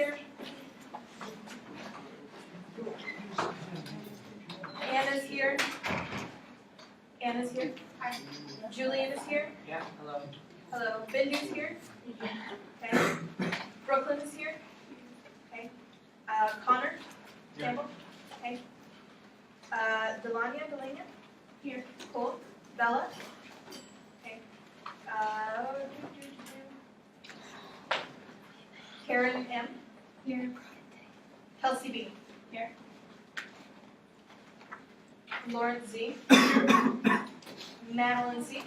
here. Anna's here. Anna's here. Hi. Julian is here. Yeah, hello. Hello. Bindu's here. Okay. Brooklyn is here. Okay. Connor Campbell. Okay. Delania. Here. Cool. Bella. Okay. Karen M. Here. Kelsey B. Here. Lawrence Z. Madeline C.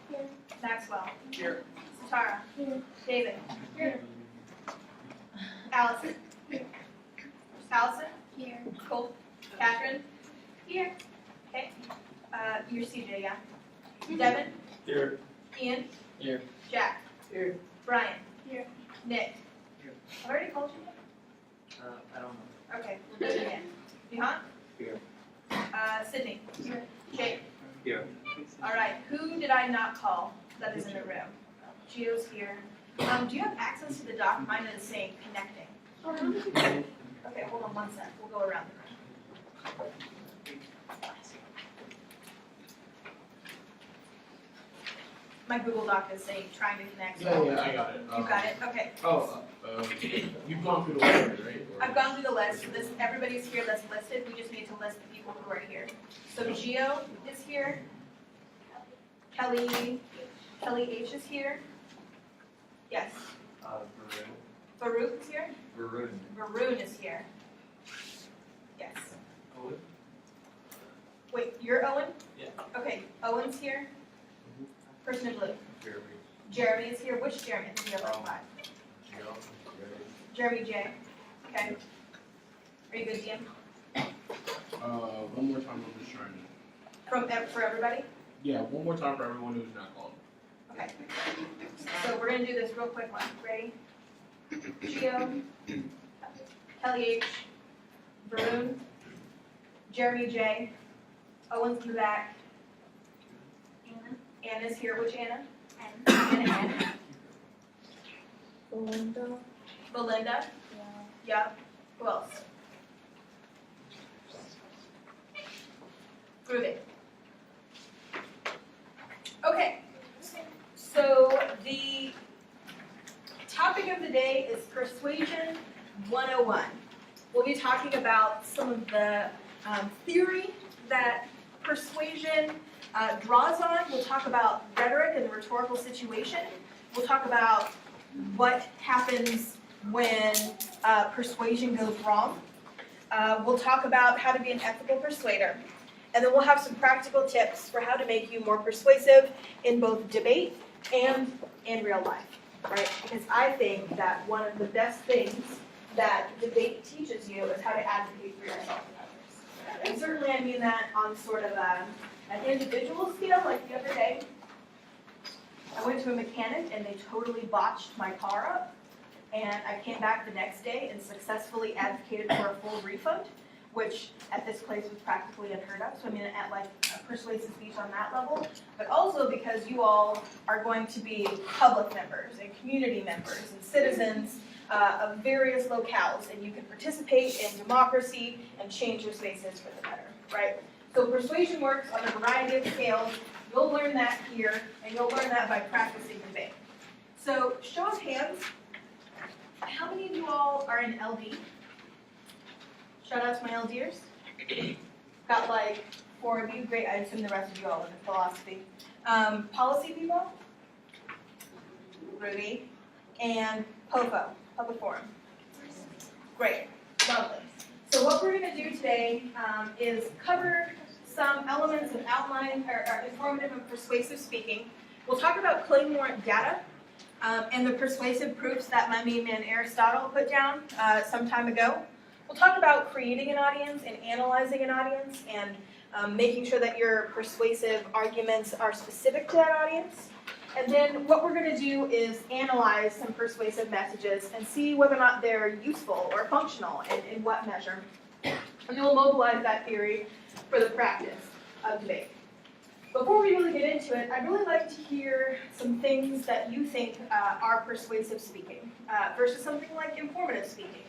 Here. Maxwell. Here. Satara. Here. David. Here. Allison. Here. Allison. Here. Cole. Catherine. Here. Okay. You're CJ, yeah? Devin. Here. Ian. Here. Jack. Here. Brian. Here. Nick. Here. I've already called you. I don't know. Okay, we'll do it again. Bihan? Here. Sydney? Here. Jake? Here. All right, who did I not call that is in the room? Gio's here. Do you have access to the doc? Mine is saying connecting. Okay, hold on one sec. We'll go around the room. My Google Doc is saying trying to connect. Yeah, I got it. You got it? Okay. You've gone through the list, right? I've gone through the list. Everybody's here that's listed. We just need to list the people who are here. So Gio is here. Kelly H is here. Yes. Baruch is here. Varun is here. Yes. Owen? Wait, you're Owen? Yeah. Okay, Owen's here. Person in blue. Jeremy. Jeremy is here. Which Jeremy? I think you have like five. Jeremy J. Okay. Are you good, DM? One more time, I'm just trying to. For everybody? Yeah, one more time for everyone who's not called. Okay. So we're gonna do this real quick one. Ready? Gio, Kelly H, Varun, Jeremy J, Owen's in the back. Anna's here. Which Anna? Anna N. Belinda. Yeah. Who else? Groovy. Okay. So the topic of the day is Persuasion 101. We'll be talking about some of the theory that persuasion draws on. We'll talk about rhetoric and the rhetorical situation. We'll talk about what happens when persuasion goes wrong. We'll talk about how to be an ethical persuader. And then we'll have some practical tips for how to make you more persuasive in both debate and in real life, right? Because I think that one of the best things that debate teaches you is how to advocate for yourself and others. And certainly I mean that on sort of an individual scale, like the other day. I went to a mechanic and they totally botched my car up. And I came back the next day and successfully advocated for a full refund, which at this place was practically unheard of. So I mean, at like a persuasive speech on that level, but also because you all are going to be public members and community members and citizens of various locales, and you can participate in democracy and change your spaces for the better, right? So persuasion works on a variety of scales. You'll learn that here, and you'll learn that by practicing debate. So show of hands, how many of you all are in LD? Shout out to my LDers. Got like 4 of you. Great. I assume the rest of you all in philosophy. Policy people? Ruby. And POFO, Public Forum. Great. Lovely. So what we're going to do today is cover some elements of outline or informative and persuasive speaking. We'll talk about claim warrant data and the persuasive proofs that my main man Aristotle put down some time ago. We'll talk about creating an audience and analyzing an audience and making sure that your persuasive arguments are specific to that audience. And then what we're going to do is analyze some persuasive messages and see whether or not they're useful or functional and in what measure. And then we'll mobilize that theory for the practice of debate. Before we really get into it, I'd really like to hear some things that you think are persuasive speaking versus something like informative speaking.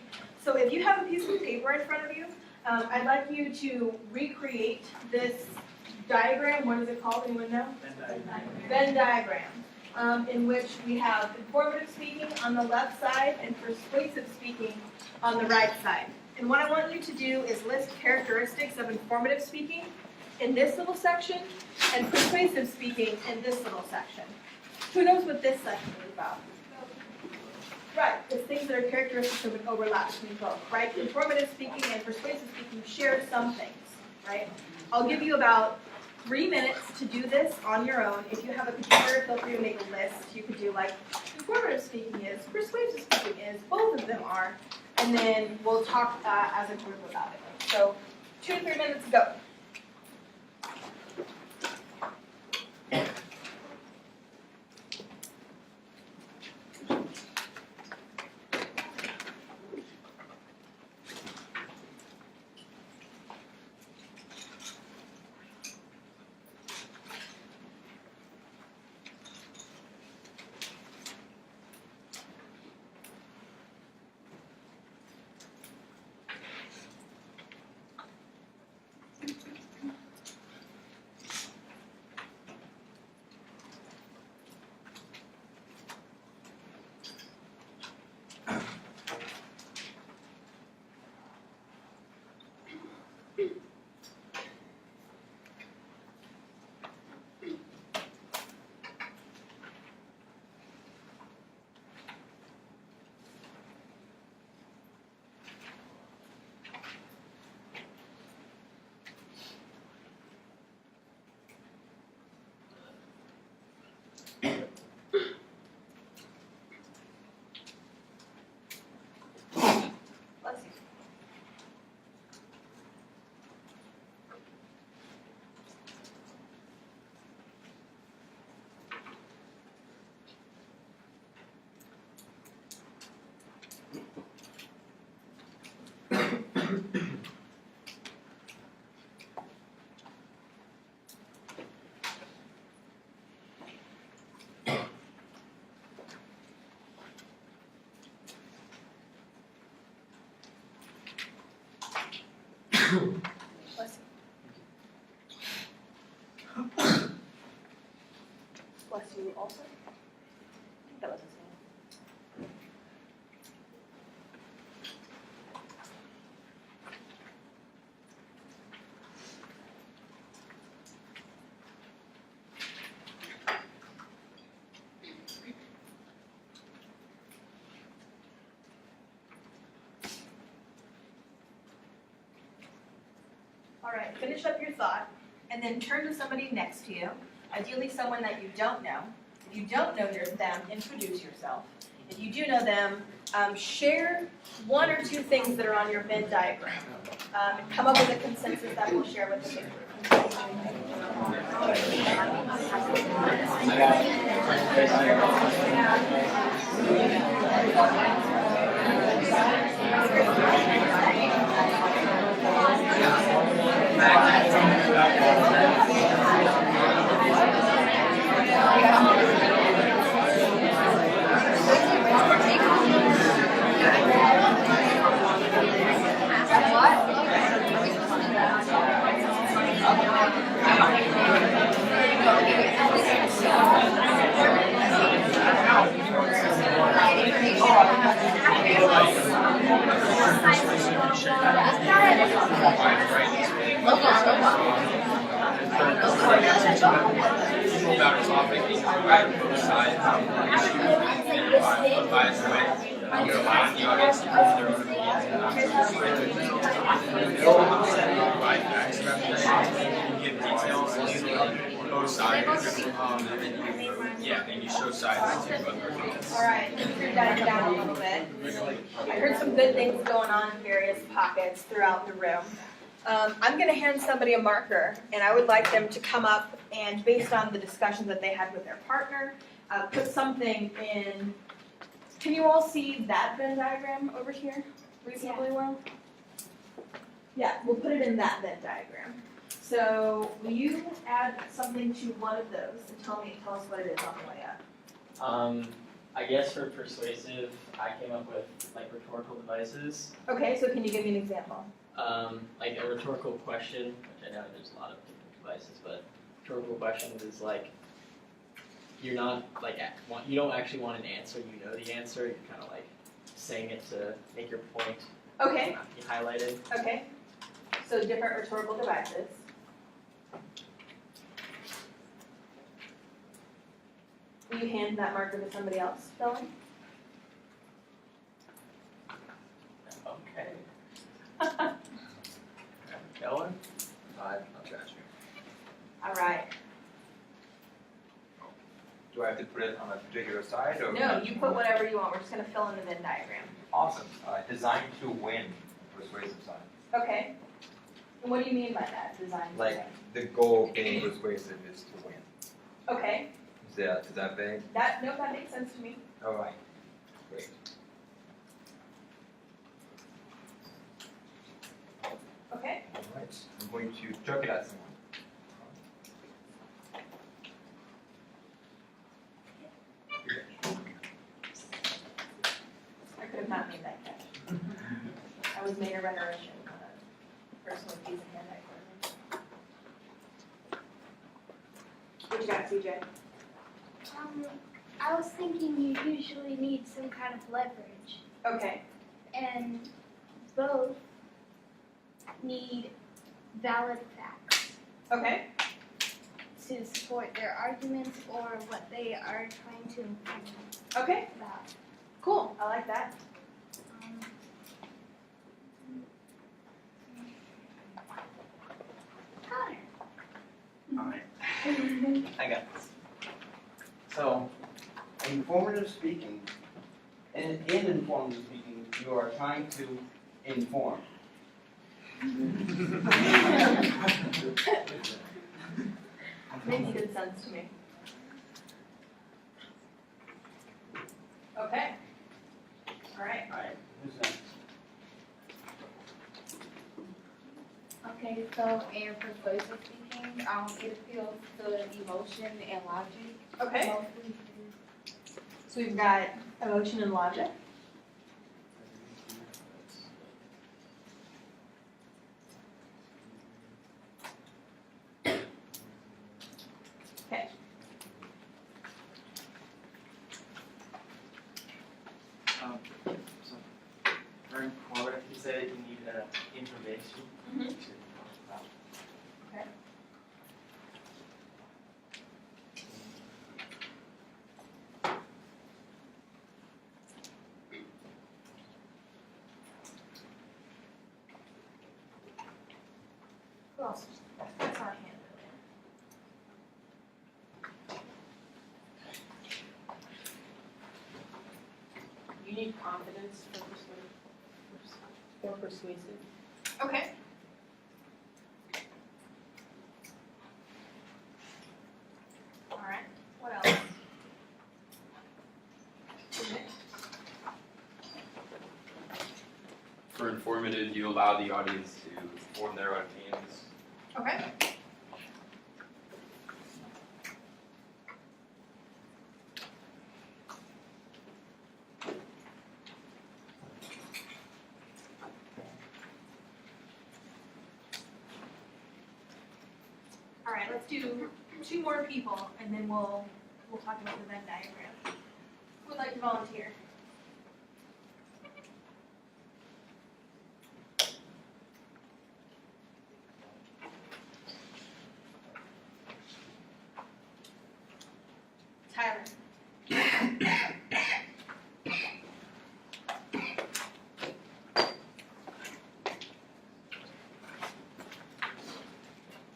So if you have a piece of paper in front of you, I'd like you to recreate this diagram. What is it called? Anyone know? Venn diagram. In which we have informative speaking on the left side and persuasive speaking on the right side. And what I want you to do is list characteristics of informative speaking in this little section and persuasive speaking in this little section. Who knows what this section is about? Right, it's things that are characteristics of an overlap between both, right? Informative speaking and persuasive speaking share some things, right? I'll give you about 3 minutes to do this on your own. If you have a computer, feel free to make a list. You could do like informative speaking is, persuasive speaking is, both of them are, and then we'll talk as a group about it. So 2 to 3 minutes, go. Bless you. Bless you. Bless you also. I think that was his name. All right, finish up your thought, and then turn to somebody next to you, ideally someone that you don't know. If you don't know them, introduce yourself. If you do know them, share 1 or 2 things that are on your Venn diagram. Come up with a consensus that we'll share with the group. About a topic, right, both sides, bias, right? You allow the audience to form their own opinions and not just provide facts, you give details on both sides, and you show sides to both arguments. All right, let's bring that down a little bit. I heard some good things going on in various pockets throughout the room. I'm going to hand somebody a marker, and I would like them to come up and, based on the discussion that they had with their partner, put something in. Can you all see that Venn diagram over here reasonably well? Yeah, we'll put it in that Venn diagram. So will you add something to one of those and tell us what it is on the way up? I guess for persuasive, I came up with like rhetorical devices. Okay, so can you give me an example? Like a rhetorical question, which I know there's a lot of different devices, but rhetorical questions is like you're not like you don't actually want an answer. You know the answer. You're kind of like saying it to make your point. Okay, Not be highlighted. okay. So different rhetorical devices. Will you hand that marker to somebody else, Dylan? Okay. Going. I'll got you. All right. Do I have to put it on a particular side or? No, you put whatever you want. We're just gonna fill in the Venn diagram. Awesome. Designed to win, persuasive sign. Okay. And what do you mean by that, design? to Like win? the goal of being persuasive is to win. Okay, Is that vague? that makes sense to me. All right. Great. Okay. All right. I'm going to chuck it at someone. I could have not made that catch. I was made a rhetorician, not a person with keys and hand-eye coordinates. What you got, CJ? I was thinking you usually need some kind of leverage, Okay, and both need valid facts okay, to support their arguments or what they are trying to inform okay, about. cool, I like that. Connor. Alright, I got this. So, informative speaking, in informative speaking, you are trying to inform. Makes good sense to me. Okay. All right, Alright, who's next? Okay, so in persuasive speaking, it appeals to emotion and logic. okay, Mostly. so we've got emotion and logic. Okay, So, very forward, you said you need information Mhm. to talk about. okay. Who else? That's our hand earlier. You need confidence for persuasive. Okay. All right, what else? Okay. For informative, you allow the audience to form their own opinions. Okay. All right, let's do two more people and then we'll talk about the Venn diagram. Who would like to volunteer? Tyler.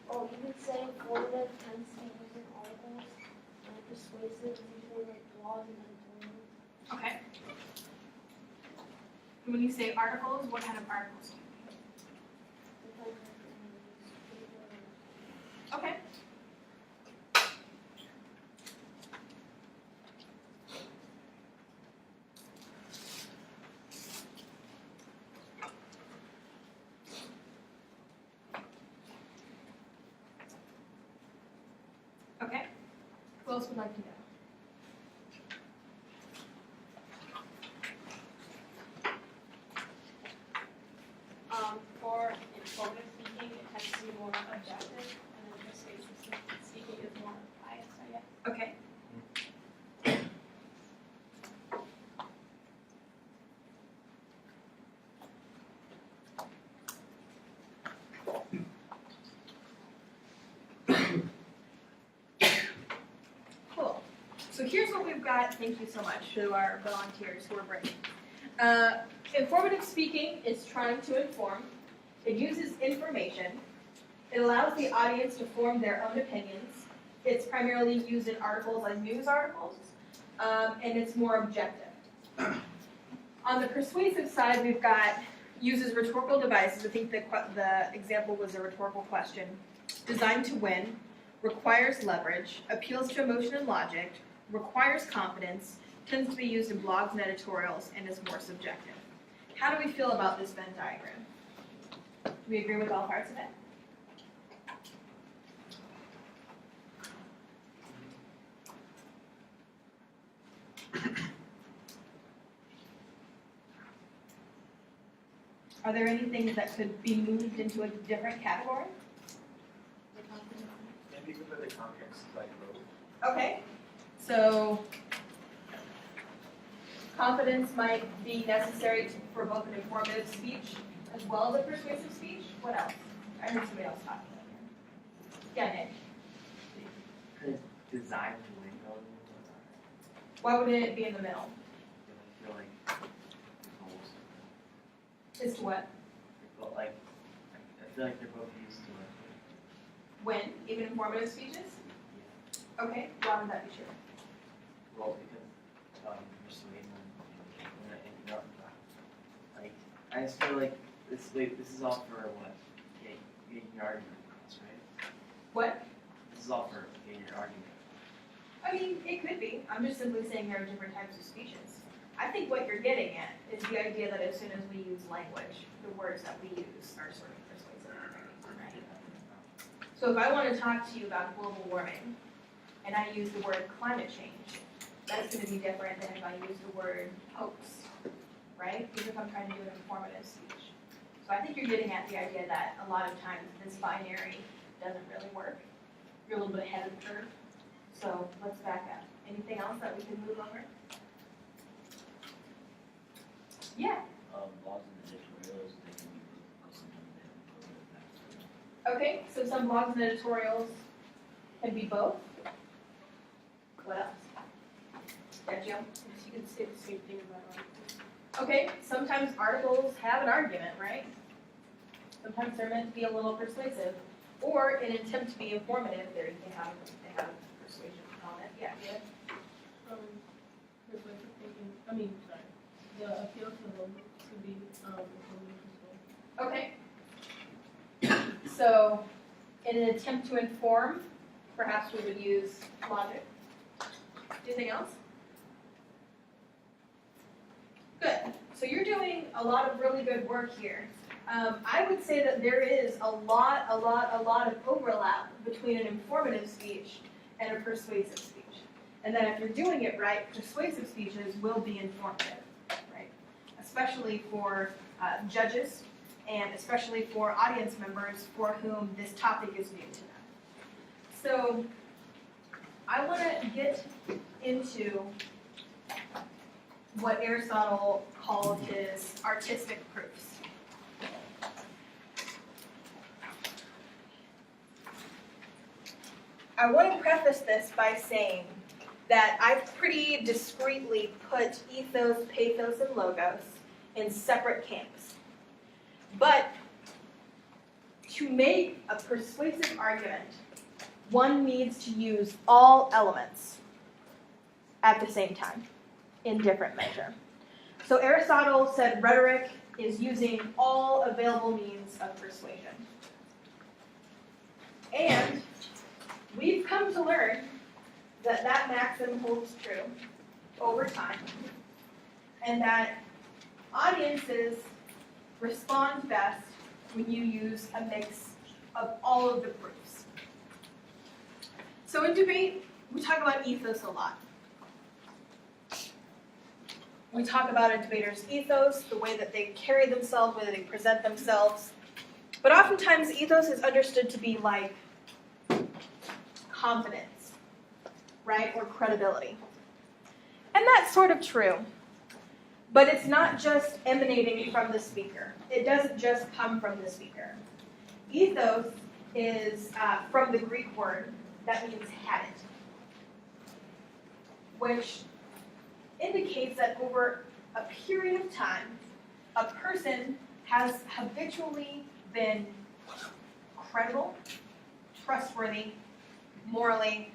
Oh, you could say informative tends to be used in articles, and persuasive is usually like laws and editorial. Okay. When you say articles, what kind of articles do you mean? It's like in the newspaper. Okay. Who else would like to go? For informative speaking, it tends to be more objective, and then persuasive speaking is more biased, I guess. Okay. Cool. So here's what we've got. Thank you so much to our volunteers who are bringing. Informative speaking is trying to inform. It uses information. It allows the audience to form their own opinions. It's primarily used in articles like news articles, and it's more objective. On the persuasive side, we've got uses rhetorical devices. I think the example was a rhetorical question. Designed to win, requires leverage, appeals to emotion and logic, requires confidence, tends to be used in blogs and editorials, and is more subjective. How do we feel about this Venn diagram? Do we agree with all parts of it? Are there any things that could be moved into a different category? Maybe you could put the context like both. Okay, so confidence might be necessary for both an informative speech as well as a persuasive speech. What else? I heard somebody else talking about here. Yeah, Nick. Could design the window. Why wouldn't it be in the middle? I feel like goals. As to what? But like, I feel like they're both used to it. When? Even informative speeches? Okay, why would that be true? Well, because persuade them, like I just feel like this is all for what? Getting your argument across, right? What? This is all for getting your argument. I mean, it could be. I'm just simply saying there are different types of speeches. I think what you're getting at is the idea that as soon as we use language, the words that we use are sort of persuasive, right? So if I want to talk to you about global warming, and I use the word climate change, that's going to be different than if I use the word hoax, right? Even if I'm trying to do an informative speech. So I think you're getting at the idea that a lot of times this binary doesn't really work. You're a little bit ahead of the curve. So let's back up. Anything else that we can move over? Yeah. Blogs and editorials, they can be both, sometimes they have both. Okay, so some blogs and editorials can be both. What else? Yeah, Jill? You can say the same thing about articles. Okay, sometimes articles have an argument, right? Sometimes they're meant to be a little persuasive, or in an attempt to be informative, they have a persuasion component. Yeah, yeah. Persuasive thinking, sorry, the appeal to the local could be informative as well. Okay. So, in an attempt to inform, perhaps we would use logic. Anything else? Good. So you're doing a lot of really good work here. I would say that there is a lot of overlap between an informative speech and a persuasive speech. And that if you're doing it right, persuasive speeches will be informative, right? Especially for judges and especially for audience members for whom this topic is new to them. So I want to get into what Aristotle called his artistic proofs. I want to preface this by saying that I've pretty discreetly put ethos, pathos, and logos in separate camps. But to make a persuasive argument, one needs to use all elements at the same time in different measure. So Aristotle said rhetoric is using all available means of persuasion. And we've come to learn that that maxim holds true over time, and that audiences respond best when you use a mix of all of the proofs. So in debate, we talk about ethos a lot. We talk about a debater's ethos, the way that they carry themselves, the way they present themselves. But oftentimes ethos is understood to be like confidence, right? Or credibility. And that's sort of true. But it's not just emanating from the speaker. It doesn't just come from the speaker. Ethos is from the Greek word that means habit, which indicates that over a period of time, a person has habitually been credible, trustworthy, morally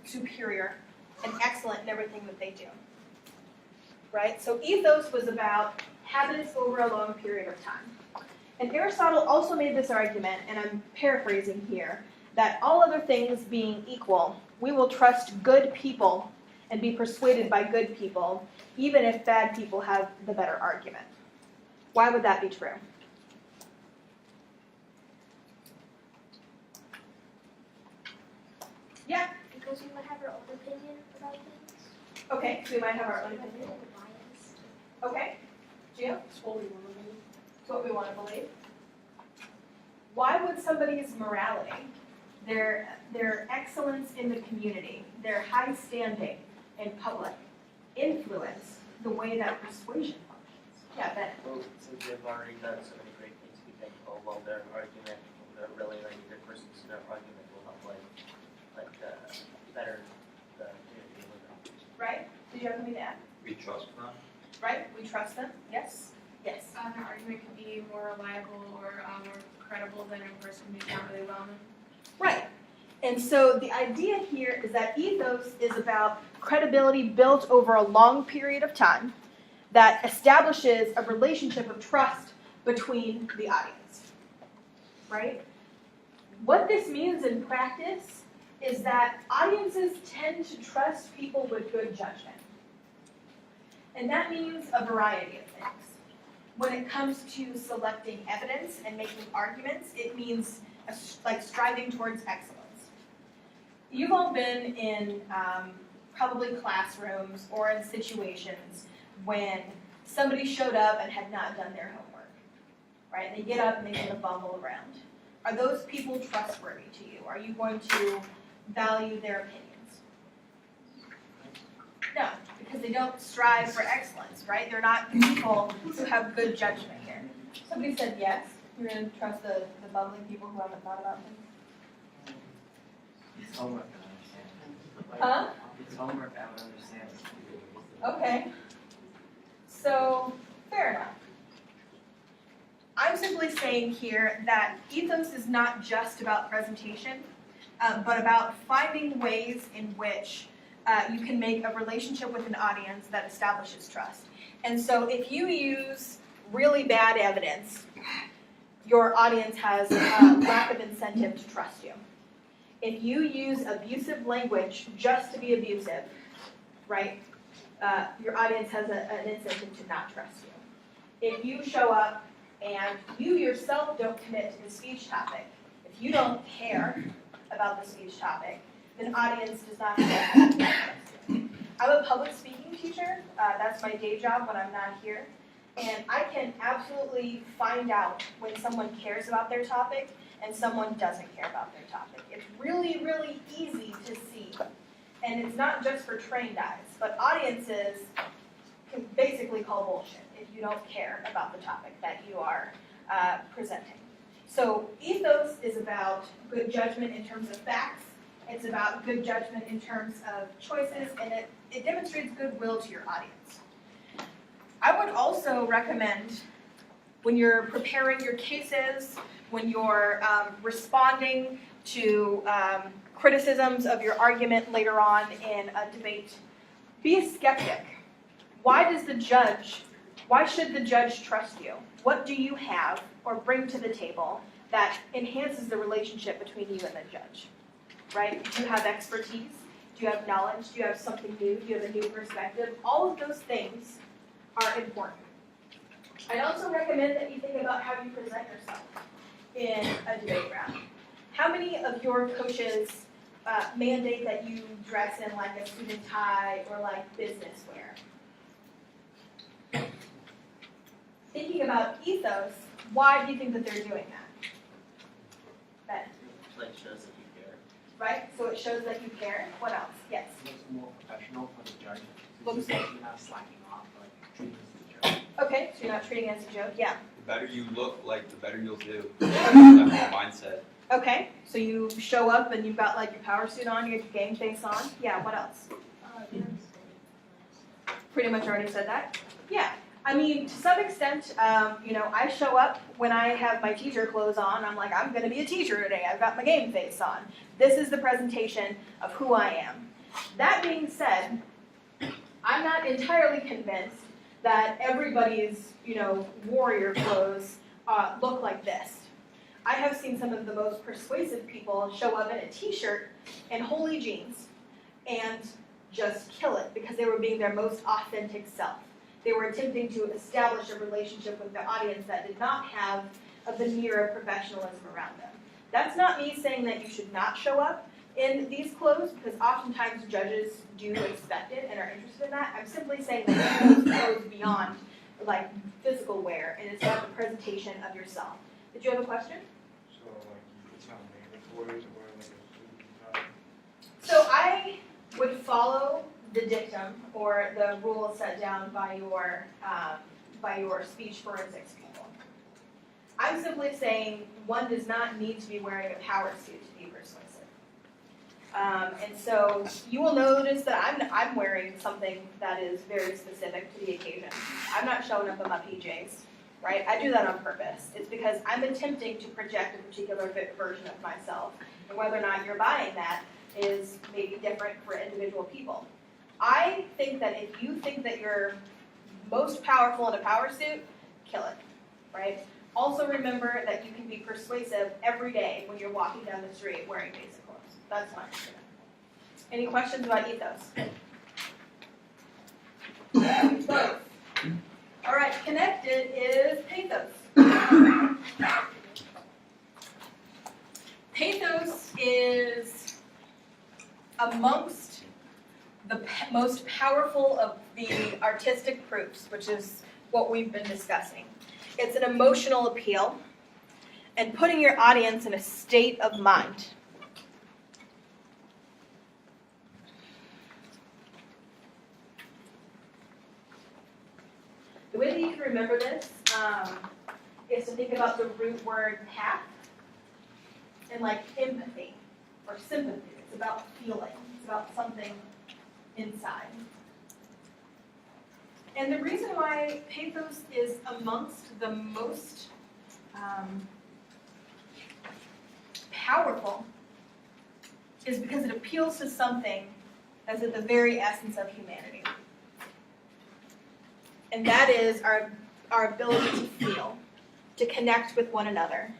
superior, and excellent in everything that they do. Right? So ethos was about habits over a long period of time. And Aristotle also made this argument, and I'm paraphrasing here, that all other things being equal, we will trust good people and be persuaded by good people, even if bad people have the better argument. Why would that be true? Yeah? Because we might have our own opinion about things. Okay, we might have our own We might be opinion. biased. Okay, Gio? It's what we want to do. It's what we want to believe. Why would somebody's morality, their excellence in the community, their high standing in public, influence the way that persuasion functions? Yeah, Ben. Well, since they've already done so many great things, we think, oh, well, their argument, they're really good person, so their argument will help, better the community. Right? Did you have something to add? We trust them. Right? We trust them? Yes? Yes. An argument could be more reliable or more credible than a person who's not really well known. Right. And so the idea here is that ethos is about credibility built over a long period of time that establishes a relationship of trust between the audience. Right? What this means in practice is that audiences tend to trust people with good judgment. And that means a variety of things. When it comes to selecting evidence and making arguments, it means striving towards excellence. You've all been in probably classrooms or in situations when somebody showed up and had not done their homework, right? They get up and they kind of bumble around. Are those people trustworthy to you? Are you going to value their opinions? No, because they don't strive for excellence, right? They're not people who have good judgment here. Somebody said yes. You're going to trust the bumbling people who haven't thought about things. It's homework, I understand. Huh? It's homework, I would understand. Okay. So, fair enough. I'm simply saying here that ethos is not just about presentation, but about finding ways in which you can make a relationship with an audience that establishes trust. And so if you use really bad evidence, your audience has a lack of incentive to trust you. If you use abusive language just to be abusive, right, your audience has an incentive to not trust you. If you show up and you yourself don't commit to the speech topic, if you don't care about the speech topic, then audience does not have to trust you. I'm a public speaking teacher. That's my day job when I'm not here. And I can absolutely find out when someone cares about their topic and someone doesn't care about their topic. It's really, really easy to see. And it's not just for trained eyes, but audiences can basically call bullshit if you don't care about the topic that you are presenting. So ethos is about good judgment in terms of facts. It's about good judgment in terms of choices, and it demonstrates goodwill to your audience. I would also recommend when you're preparing your cases, when you're responding to criticisms of your argument later on in a debate, be a skeptic. Why should the judge trust you? What do you have or bring to the table that enhances the relationship between you and the judge? Right? Do you have expertise? Do you have knowledge? Do you have something new? Do you have a new perspective? All of those things are important. I'd also recommend that you think about how you present yourself in a debate round. How many of your coaches mandate that you dress in like a suit and tie or like business wear. Thinking about ethos, why do you think that they're doing that? Ben, Like shows that you care. right? So it shows that you care. What else? Yes. It looks more professional for the judge. Looks- You're not slacking off, like treating this as a joke. Okay, so you're not treating it as a joke. Yeah. The better you look, like the better you'll do. That whole mindset. Okay, so you show up and you've got like your power suit on, you have your game face on. Yeah, what else? Pretty much already said that. Yeah, I mean, to some extent, I show up when I have my teacher clothes on. I'm like, I'm going to be a teacher today. I've got my game face on. This is the presentation of who I am. That being said, I'm not entirely convinced that everybody's, warrior clothes look like this. I have seen some of the most persuasive people show up in a t-shirt and holy jeans and just kill it because they were being their most authentic self. They were attempting to establish a relationship with the audience that did not have a veneer of professionalism around them. That's not me saying that you should not show up in these clothes because oftentimes judges do expect it and are interested in that. I'm simply saying that you clothes beyond like physical wear and it's about the presentation of yourself. Did you have a question? So like, it's not mandatory to wear like a suit and tie? So I would follow the dictum or the rule set down by your speech forensics people. I'm simply saying one does not need to be wearing a power suit to be persuasive. And so you will notice that I'm wearing something that is very specific to the occasion. I'm not showing up in my PJs, right? I do that on purpose. It's because I'm attempting to project a particular version of myself. And whether or not you're buying that is maybe different for individual people. I think that if you think that you're most powerful in a power suit, kill it, right? Also remember that you can be persuasive every day when you're walking down the street wearing basic clothes. That's fine. Any questions about ethos? Ethos. All right, connected is pathos. Pathos is amongst the most powerful of the artistic proofs, which is what we've been discussing. It's an emotional appeal and putting your audience in a state of mind. The way that you can remember this is to think about the root word path and like empathy or sympathy. It's about feeling. It's about something inside. And the reason why pathos is amongst the most powerful is because it appeals to something that's at the very essence of humanity. And that is our ability to feel, to connect with one another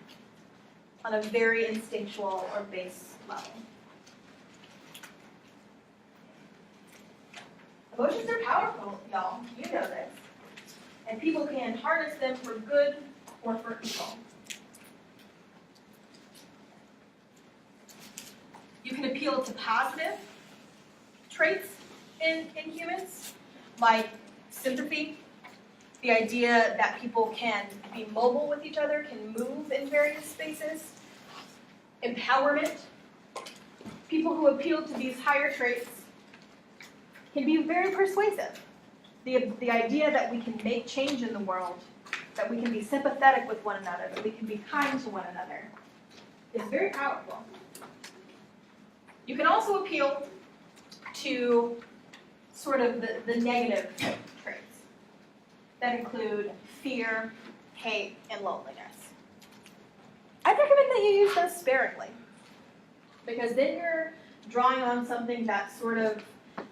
on a very instinctual or base level. Emotions are powerful, y'all. You know this. And people can harness them for good or for evil. You can appeal to positive traits in humans, like sympathy, the idea that people can be mobile with each other, can move in various spaces, empowerment. People who appeal to these higher traits can be very persuasive. The idea that we can make change in the world, that we can be sympathetic with one another, that we can be kind to one another, is very powerful. You can also appeal to sort of the negative traits that include fear, hate, and loneliness. I'd recommend that you use those sparingly because then you're drawing on something that's sort of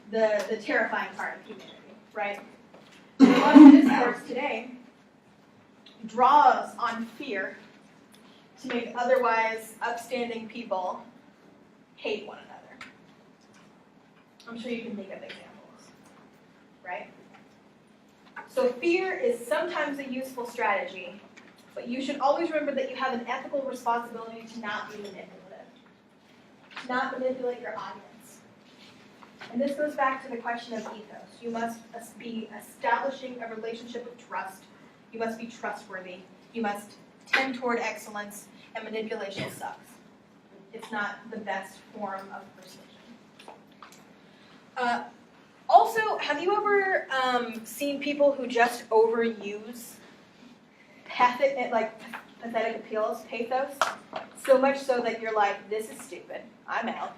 the terrifying part of humanity, right? And a lot of discourse today draws on fear to make otherwise upstanding people hate one another. I'm sure you can think of examples, right? So fear is sometimes a useful strategy, but you should always remember that you have an ethical responsibility to not be manipulative. not manipulate your audience. And this goes back to the question of ethos. You must be establishing a relationship of trust. You must be trustworthy. You must tend toward excellence, and manipulation sucks. It's not the best form of persuasion. Also, have you ever seen people who just overuse pathetic appeals, pathos, so much so that you're like, this is stupid, I'm out.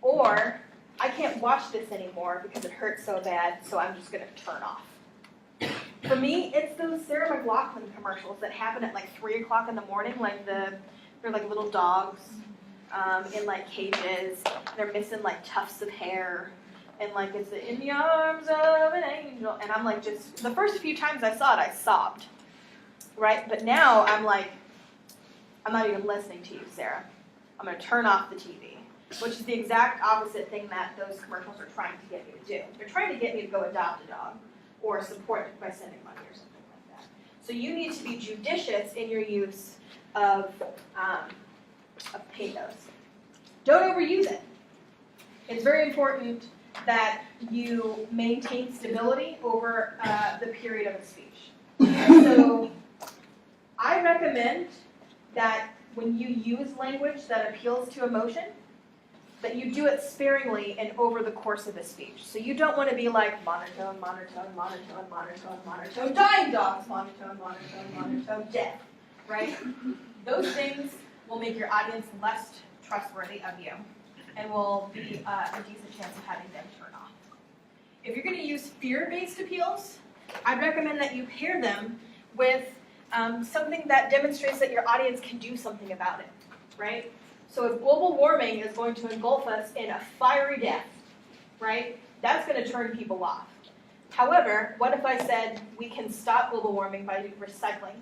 Or, I can't watch this anymore because it hurts so bad, so I'm just gonna turn off. For me, it's those Sarah McLachlan commercials that happen at like 3 o'clock in the morning, like they're like little dogs in like cages, they're missing like tufts of hair, and like it's in the arms of an angel, and I'm like just, the first few times I saw it, I sobbed, right? But now I'm like, I'm not even listening to you, Sarah. I'm gonna turn off the TV, which is the exact opposite thing that those commercials are trying to get me to do. They're trying to get me to go adopt a dog or support it by sending money or something like that. So you need to be judicious in your use of pathos. Don't overuse it. It's very important that you maintain stability over the period of a speech. So I recommend that when you use language that appeals to emotion, that you do it sparingly and over the course of a speech. So you don't want to be like monotone, monotone, monotone, monotone, monotone, dying dogs, monotone, monotone, monotone, death, right? Those things will make your audience less trustworthy of you and will be a decent chance of having them turn off. If you're going to use fear-based appeals, I'd recommend that you pair them with something that demonstrates that your audience can do something about it, right? So if global warming is going to engulf us in a fiery death, right, that's going to turn people off. However, what if I said we can stop global warming by recycling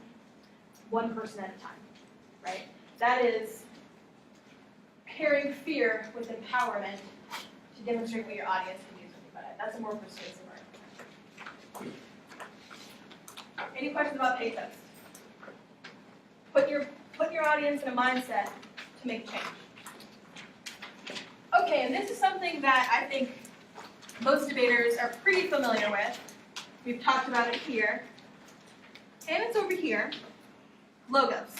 one person at a time, right? That is pairing fear with empowerment to demonstrate what your audience can do something about it. That's a more persuasive argument. Any questions about pathos? Put your audience in a mindset to make change. Okay, and this is something that I think most debaters are pretty familiar with. We've talked about it here. And it's over here. Logos.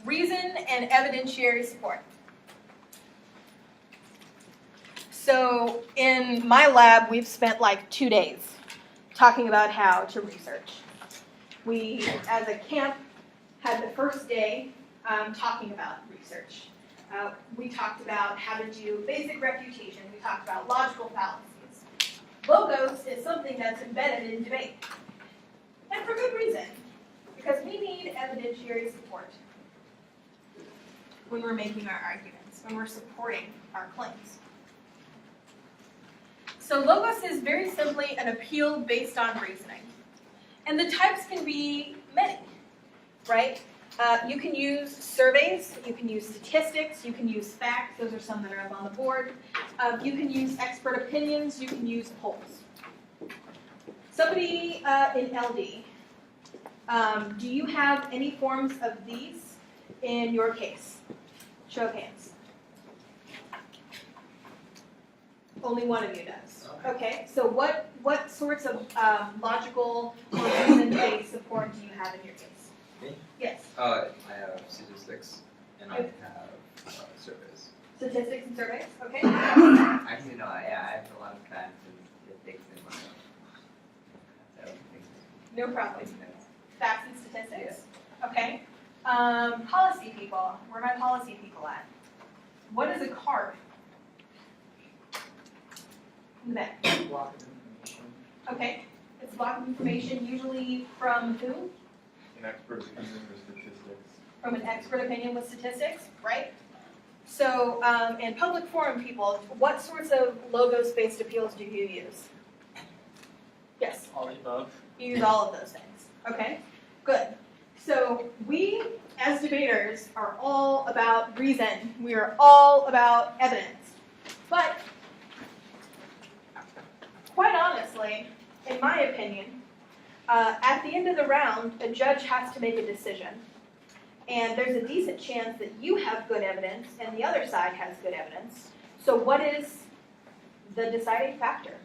Reason and evidentiary support. So in my lab, we've spent like 2 days talking about how to research. We, as a camp, had the first day talking about research. We talked about how to do basic refutation. We talked about logical fallacies. Logos is something that's embedded in debate. And for good reason, because we need evidentiary support when we're making our arguments, when we're supporting our claims. So logos is very simply an appeal based on reasoning. And the types can be many, right? You can use surveys, you can use statistics, you can use facts, those are some that are up on the board. You can use expert opinions, you can use polls. Somebody in LD, do you have any forms of these in your case? Show of hands. Only one of you does. Okay, so what sorts of logical or reason-based support do you have in your case? Me? Yes. I have statistics and I have surveys. Statistics and surveys, okay. Actually, no, yeah, I have a lot of facts and statistics in my No problem. Facts and statistics. Okay. Policy people. Where are my policy people at? What is a card? In the back. Block of information. Okay. It's a block of information, usually from who? An expert opinion for statistics. From an expert opinion with statistics, right? So, in public forum people, what sorts of logos-based appeals do you use? Yes? All the above. You use all of those things. Okay, good. So we, as debaters, are all about reason. We are all about evidence. But, quite honestly, in my opinion, at the end of the round, a judge has to make a decision. And there's a decent chance that you have good evidence and the other side has good evidence. So what is the deciding factor?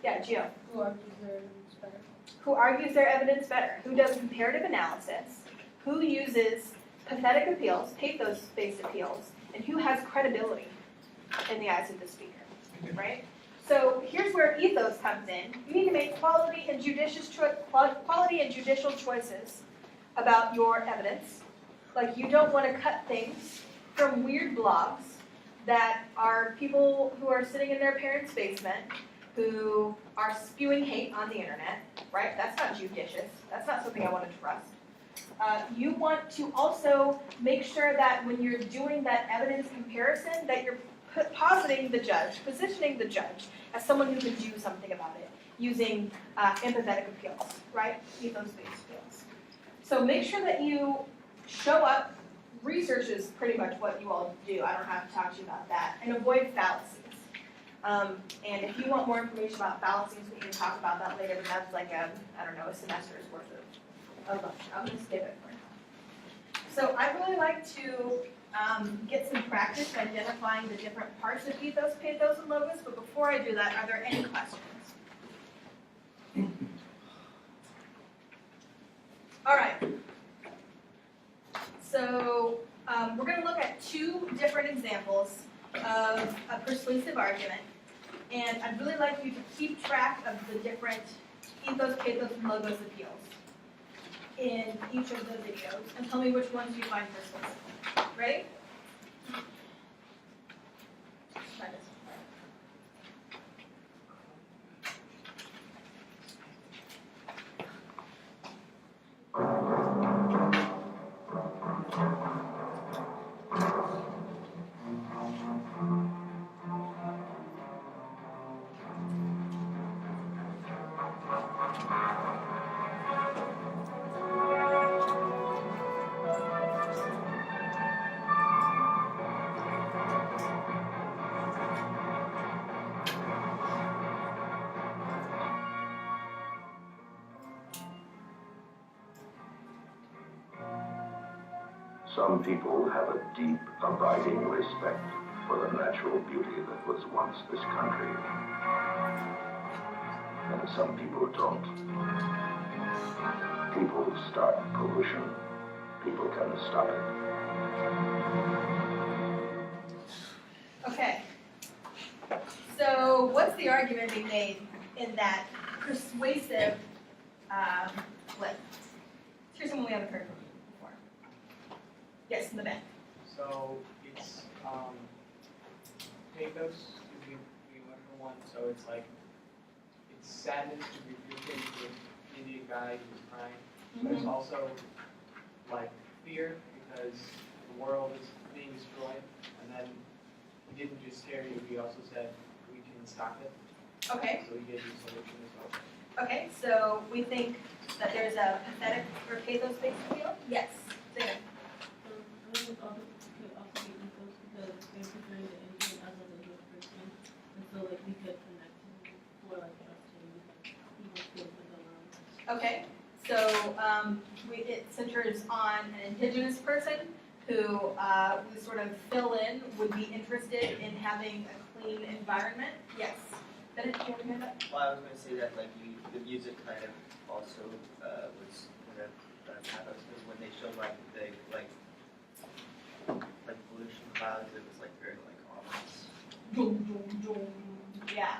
Yeah, Gio. Who argues their evidence better? Who argues their evidence better? Who does comparative analysis? Who uses pathetic appeals, pathos-based appeals? And who has credibility in the eyes of the speaker, right? So here's where ethos comes in. You need to make quality and judicial choices about your evidence. Like, you don't want to cut things from weird blogs that are people who are sitting in their parents' basement who are spewing hate on the internet, right? That's not judicious. That's not something I want to trust. You want to also make sure that when you're doing that evidence comparison, that you're positioning the judge as someone who can do something about it using empathetic appeals, right? Ethos-based appeals. So make sure that you show up. Research is pretty much what you all do. I don't have to talk to you about that. And avoid fallacies. And if you want more information about fallacies, we can talk about that later, but that's like a semester's worth of lunch. I'm going to skip it for now. So I really like to get some practice identifying the different parts of ethos, pathos, and logos, but before I do that, are there any questions? All right. So we're going to look at two different examples of a persuasive argument, and I'd really like you to keep track of the different ethos, pathos, and logos appeals in each of the videos, and tell me which ones you find persuasive. Ready? Try this. Some people have a deep, abiding respect for the natural beauty that was once this country. And some people don't. People start pollution. People can stop it. Okay. So what's the argument being made in that persuasive flip? Here's someone we haven't heard from before. Yes, in the back. So it's pathos to be number one. So it's like it's sadness to be rooted with Indian guy who's crying. But it's also like fear because the world is being destroyed. And then he didn't just scare you, he also said we can stop it. Okay. So he gave you a solution as well. Okay, so we think that there's a pathetic or pathos-based appeal? Yes. Say it. I think also could also be ethos because they're portraying the Indian as a religious person, and so like we could connect to him or like trust him because he was good with the around. Okay, so it centers on an indigenous person who we sort of fill in, would be interested in having a clean environment. Yes. Bennett, do you want to hear that? Well, I was going to say that like the music kind of also was kind of pathos because when they showed like the like pollution clouds, it was like very like ominous. Boom, boom, boom. Yeah.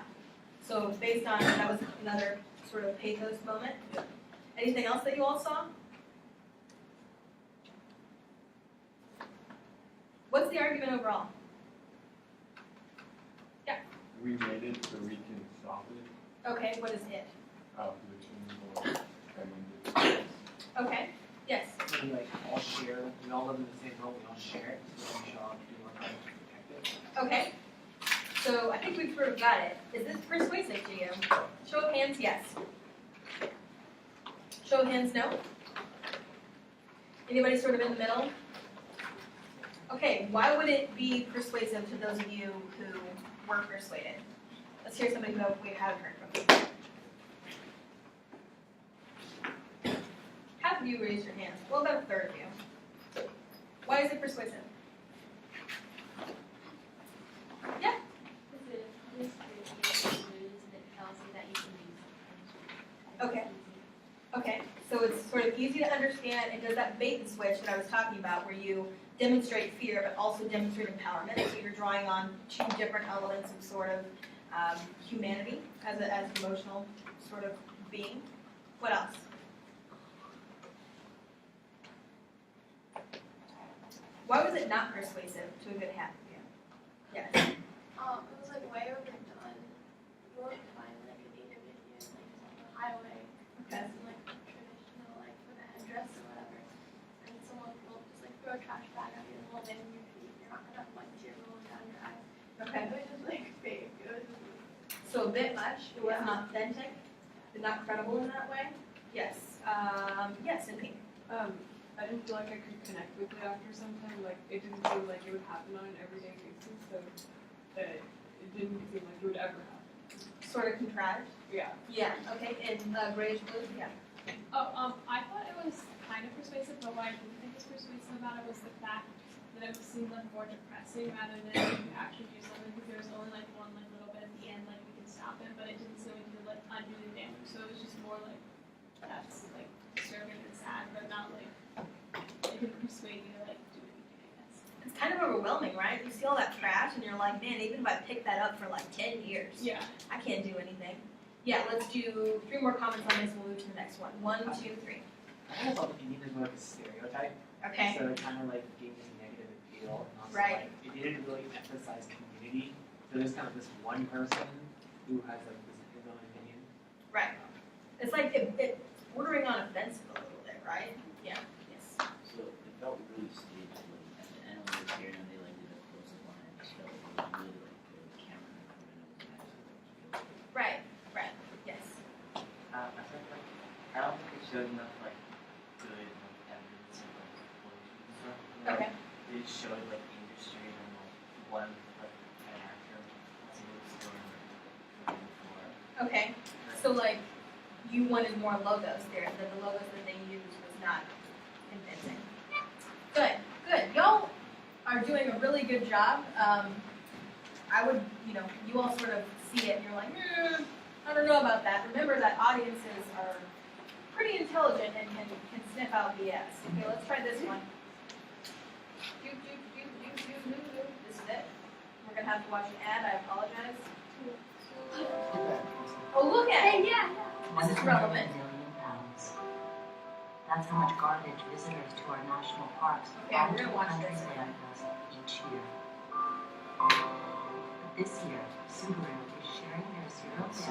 So based on that was another sort of pathos moment. Yeah. Anything else that you all saw? What's the argument overall? Yeah. We made it so we can stop it. Okay. What is it? Pollution or and Okay. Yes. We like all share, we all live in the same world, we all share it, so we should all do our part to protect it. Okay. So I think we've sort of got it. Is this persuasive to you? Show of hands, yes. Show of hands, no. Anybody sort of in the middle? Okay, why would it be persuasive to those of you who weren't persuaded? Let's hear somebody who we haven't heard from. Have of you raised your hands. Well, about a third of you. Why is it persuasive? Yeah. Because it is creative news and it tells you that you can use it. Okay. Okay, so it's sort of easy to understand. It does that bait and switch that I was talking about, where you demonstrate fear but also demonstrate empowerment. So you're drawing on two different elements of sort of humanity as an emotional sort of being. What else? Why was it not persuasive to a good half of you? Yes. It was like way overdone. You won't find like a native Indian like on the highway. Okay. Just like traditional like with a headdress or whatever. And someone will just like throw a trash bag at you and hold it in your feet. You're not gonna like tear rolling down your eyes. Okay. It was just like fake. It was just So a bit much. It wasn't authentic. Not credible in that way. Yes. Yes, and pink. I didn't feel like I could connect with the actor sometimes. Like, it didn't feel like it would happen on an everyday basis, so it didn't seem like it would ever happen. Sort of contrived. Yeah. Yeah. Okay. And grayish blue. Yeah. I thought it was kind of persuasive, but what I didn't think was persuasive about it was the fact that it seemed like more depressing rather than you actually do something, because there was only like one like little bit at the end, like we can stop it, but it didn't seem like it would like undo the damage. So it was just more like that's like disturbing and sad, but not like it didn't persuade you to like do anything, I guess. It's kind of overwhelming, right? You see all that trash and you're like, man, even if I pick that up for like 10 years, Yeah. I can't do anything. Yeah, let's do 3 more comments on this and we'll move to the next one. 1, 2, 3. I kind of thought you needed more of a stereotype. Okay. So it kind of like gave this negative appeal. And also Right. like, it didn't really emphasize community. So there's kind of this one person who has like his own opinion. Right. It's like it bordering on offensive a little bit, right? Yeah. Yes. So it felt really staged when at the end when they were here and they like did a close up on it, it just felt like it was really like the camera recording it was actually Right. Right. Yes. I think like I don't think it showed enough like good like evidence of like explosions and stuff. Okay. It just showed like industry and like one like an actor was going for. Okay. So like you wanted more logos there. That the logos that they used was not convincing. Good. Good. Y'all are doing a really good job. I would, you all sort of see it and you're like, I don't know about that. Remember that audiences are pretty intelligent and can sniff out BS. Okay, let's try this one. This is it. We're gonna have to watch an ad. I apologize. Oh, look at it. yeah. This is relevant. That's how much garbage visitors to our national parks Okay, add we're to gonna the watch country's this. landfills each year. But this year, Subaru is sharing their zero waste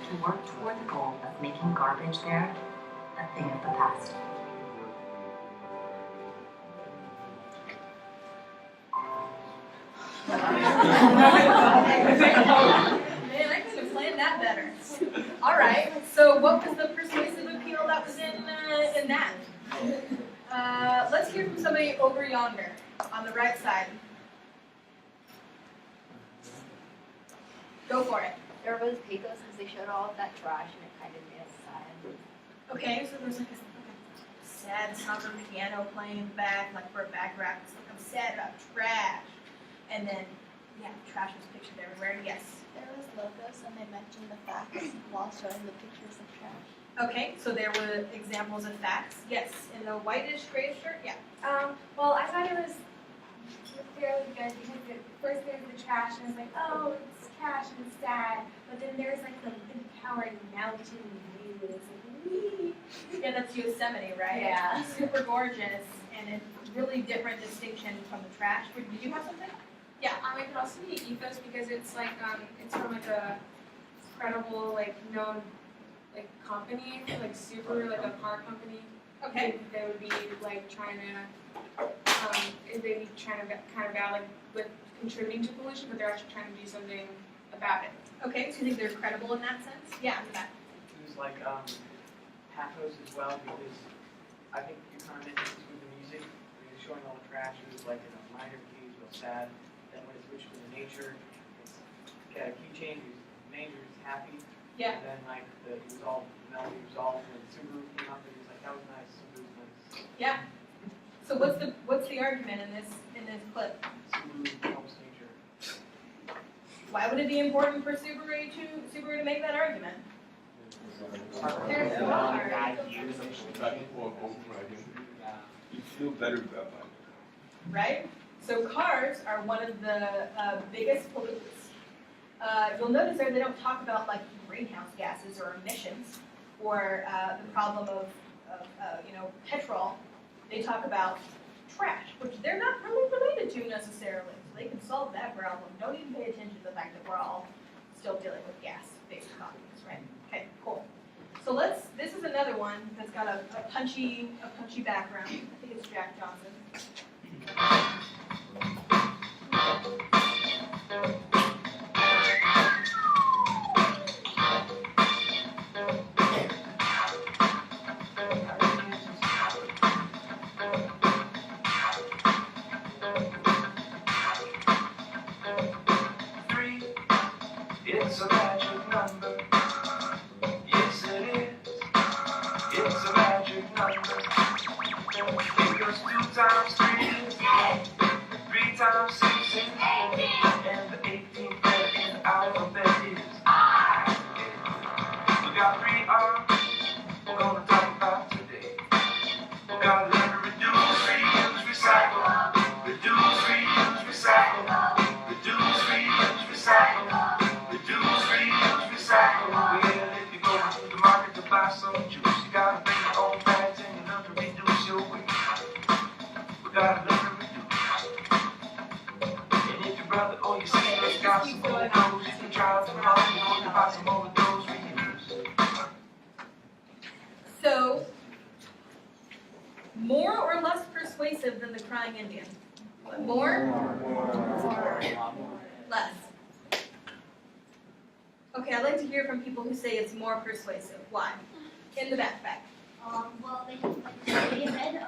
to work toward the goal of making garbage there a thing of the past. Man, I could have planned that better. All right. So, what was the persuasive appeal that was in that? Let's hear from somebody over yonder on the right side. Go for it. There was Pecos because they showed all of that trash and it kind of made us sad. Okay, so there's like a sad somber piano playing in the back, like for a background. It's like I'm sad about trash. And then, yeah, trash was pictured everywhere. Yes. There was logos and they mentioned the facts while showing the pictures of trash. Okay, so there were examples of facts. Yes, in the whitish, grayish shirt. Yeah. Well, I thought it was fairly good because first there's the trash and it's like, oh, it's trash and it's sad. But then there's like the empowering mountain view. And it's like, wee. Yeah, that's Yosemite, right? Yeah. It's super gorgeous and a really different distinction from the trash. Did you have something? Yeah. It could also be ethos because it's like it's from like a credible like known like company like Subaru like a car company. Okay. They would be like trying to they'd be trying to kind of like with contributing to pollution, but they're actually trying to do something about it. Okay, so you think they're credible in that sense? Yeah. Okay. It was like pathos as well because I think you kind of mentioned this with the music. When you're showing all the trash, it was like in a minor key, it was real sad. Then when it switched to the nature, it's got a key change, it's major, it's happy. Yeah. And then like it was all finality resolved when Subaru came up and he was like, that was nice, Subaru's nice. Yeah. So what's the argument in this clip? Subaru helps nature. Why would it be important for Subaru to make that argument? There's cars. You feel better about it. Right? So cars are one of the biggest pollutants. You'll notice there they don't talk about like greenhouse gases or emissions or the problem of petrol. They talk about trash, which they're not really related to necessarily. So they can solve that problem. Don't even pay attention to the fact that we're all still dealing with gas-based economies, right? Okay, cool. So this is another one that's got a punchy background. I think it's Jack Johnson. It's a magic number. Yes, it is. It's a magic number. It goes 2 times 3 is 3 times 6 is 18. And the 18th letter in the alphabet is I. We got 3 R's we're gonna talk about today. We gotta learn to reduce, reuse, recycle. Reduce, reuse, recycle. Reduce, reuse, recycle. Reduce, reuse, recycle. Well, if you go to the market to buy some juice, you gotta bring your own bags and you learn to reduce your weight. We gotta learn to reduce. And if your brother or your sister's got some more of those, you can try them all. You know, you buy some more of those, reuse. So, more or less persuasive than the crying Indian? More? Less. Okay, I'd like to hear from people who say it's more persuasive. Why? In the backpack. Well, they embed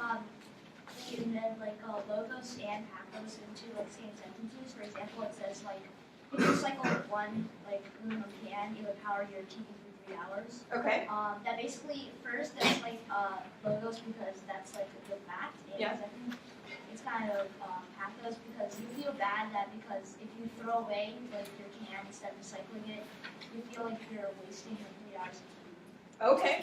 logos and pathos into like same sentences. For example, it says like if you cycle with 1 like aluminum can, it would power your TV for 3 hours. Okay. That basically first that's like logos because that's like a good fact. And Yeah. second, it's kind of pathos because you feel bad that because if you throw away like your can instead of recycling it, you feel like you're wasting your 3 hours of TV. Okay.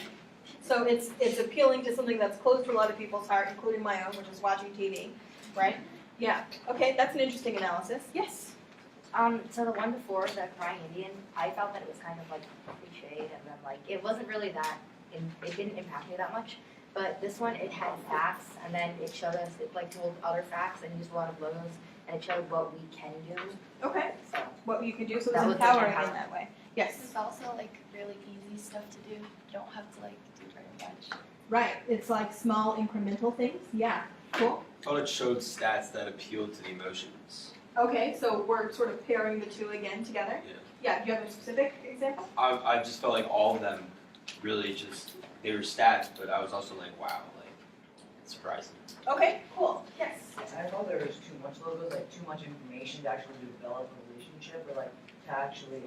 So it's appealing to something that's close to a lot of people's heart, including my own, which is watching TV, right? Yeah. Okay, that's an interesting analysis. Yes. So the one before, the crying Indian, I felt that it was kind of like cliched, and then like it wasn't really that, it didn't impact me that much. But this one, it had facts, and then it showed us, it like told other facts and used a lot of logos, and it showed what we can do. Okay. So What you can do, so That it's was empowering like in that way. Yes. It's also like really easy stuff to do. You don't have to like do very much. Right. It's like small incremental things. Yeah. Cool. I thought it showed stats that appealed to the emotions. Okay, so we're sort of pairing the two again together. Yeah. Yeah. Do you have a specific example? I just felt like all of them really just, they were stats, but I was also like, wow, like, it's surprising. Okay. Cool. Yes. I thought there was too much logos, like too much information to actually develop a relationship, or like to actually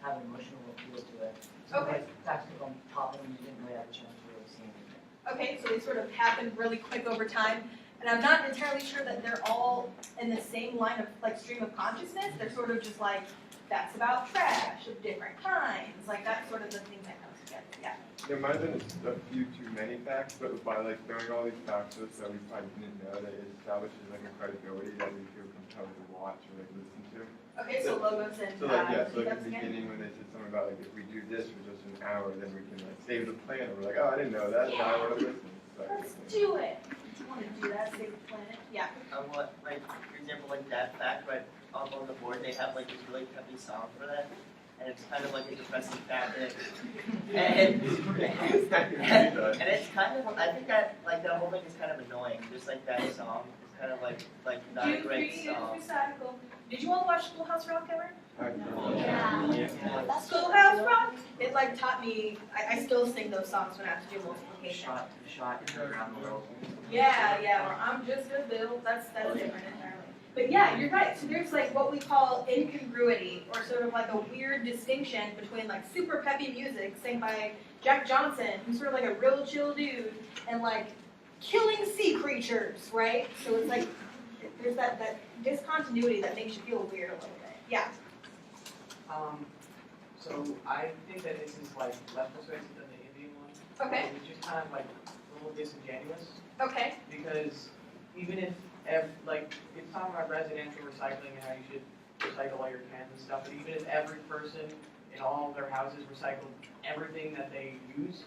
have an emotional appeal to it. So Okay. like tactical on top of them, you didn't really have a chance to really see anything. Okay, so they sort of happen really quick over time, and I'm not entirely sure that they're all in the same line of like stream of consciousness. They're sort of just like that's about trash of different kinds, like that sort of the thing that comes together. Yeah. There might have been a few too many facts, but by like throwing all these facts that we probably didn't know, that it establishes like a credibility that we feel compelled to watch or like listen to. Okay, so logos and So like yeah, so like that's at the again. beginning when they said something about like if we do this for just an hour, then we can like save the planet. We're like, oh, I didn't know that. Now I want to listen. So, Let's do it. Do you want to do that, save the planet? Yeah. What, like, for example, like that fact, right up on the board, they have like this really heavy song for that, and it's kind of like a depressing fact, and it's kind of, I think that like that whole thing is kind of annoying. Just like that song is kind of like not a great song. Recycle. Did you all watch Schoolhouse Rock ever? Yeah. Schoolhouse Rock. It like taught me. I still sing those songs when I have to do multiplication. Shot around the world. Yeah, or I'm just a bill. That's different entirely. But yeah, you're right. So there's like what we call incongruity, or sort of like a weird distinction between like super peppy music sang by Jack Johnson, who's sort of like a real chill dude, and like killing sea creatures, right? So it's like there's that discontinuity that makes you feel weird a little bit. Yeah. So I think that this is like less persuasive than the Indian one. Okay. Which is kind of like a little disingenuous. Okay. Because even if like it's talking about residential recycling and how you should recycle all your cans and stuff, but even if every person in all their houses recycled everything that they use,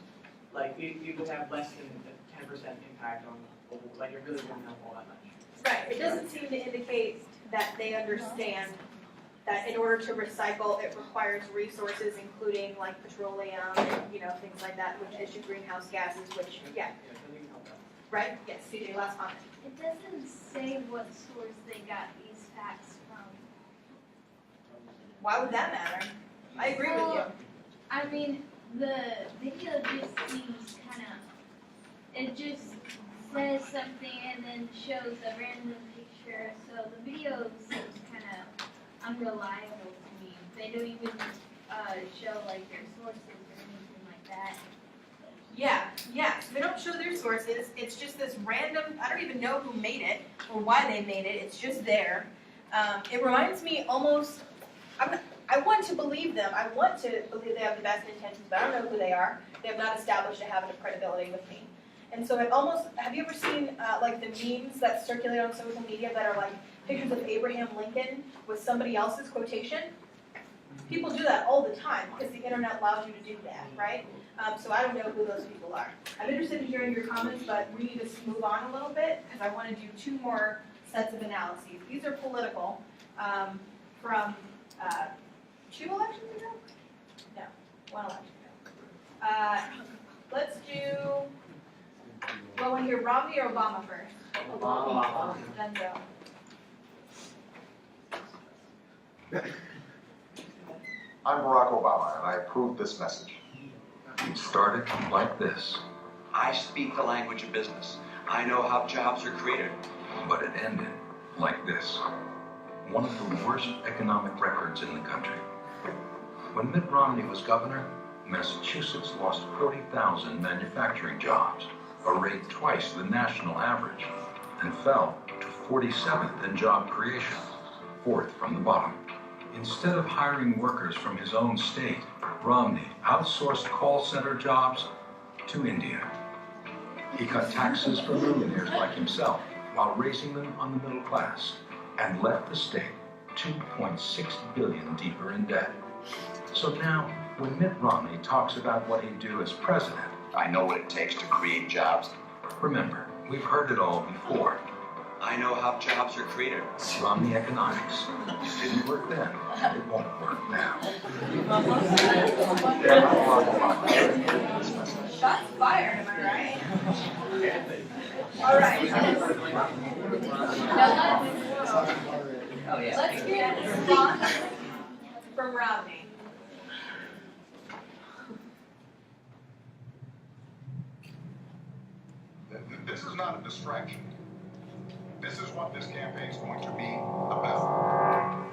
like it would have less than a 10% impact on the whole, like it really wouldn't help all that much. Right. It doesn't seem to indicate that they understand that in order to recycle, it requires resources, including like petroleum, and, things like that, which issue greenhouse gases, which, yeah. Right? Yes, CJ, last comment. It doesn't say what source they got these facts from. Why would that matter? I agree with you. I mean, the video just seems it just says something and then shows a random picture, so the video seems kind of unreliable to me. They don't even show like their sources or anything like that. Yeah. So they don't show their sources. It's just this random, I don't even know who made it or why they made it. It's just there. It reminds me almost, I want to believe them. I want to believe they have the best intentions, but I don't know who they are. They have not established a habit of credibility with me. And so it almost, have you ever seen like the memes that circulate on social media that are like pictures of Abraham Lincoln with somebody else's quotation? People do that all the time because the internet allows you to do that, right? So I don't know who those people are. I'm interested in hearing your comments, but we need to move on a little bit because I want to do two more sets of analyses. These are political from 2 elections ago? No, 1 election ago. Let's do, well, want to hear Romney or Obama first? Obama. Then go. I'm Barack Obama, and I approve this message. It started like this. I speak the language of business. I know how jobs are created. But it ended like this. One of the worst economic records in the country. When Mitt Romney was governor, Massachusetts lost 40,000 manufacturing jobs, a rate twice the national average, and fell to 47th in job creation, 4th from the bottom. Instead of hiring workers from his own state, Romney outsourced call center jobs to India. He cut taxes for millionaires like himself while raising them on the middle class, and left the state $2.6 billion deeper in debt. So now, when Mitt Romney talks about what he'd do as president, I know what it takes to create jobs. Remember, we've heard it all before. I know how jobs are created. Romney economics. It didn't work then, and it won't work now. Shots fired, am I right? All right. Let's get a response from Romney. This is not a distraction. This is what this campaign is going to be about.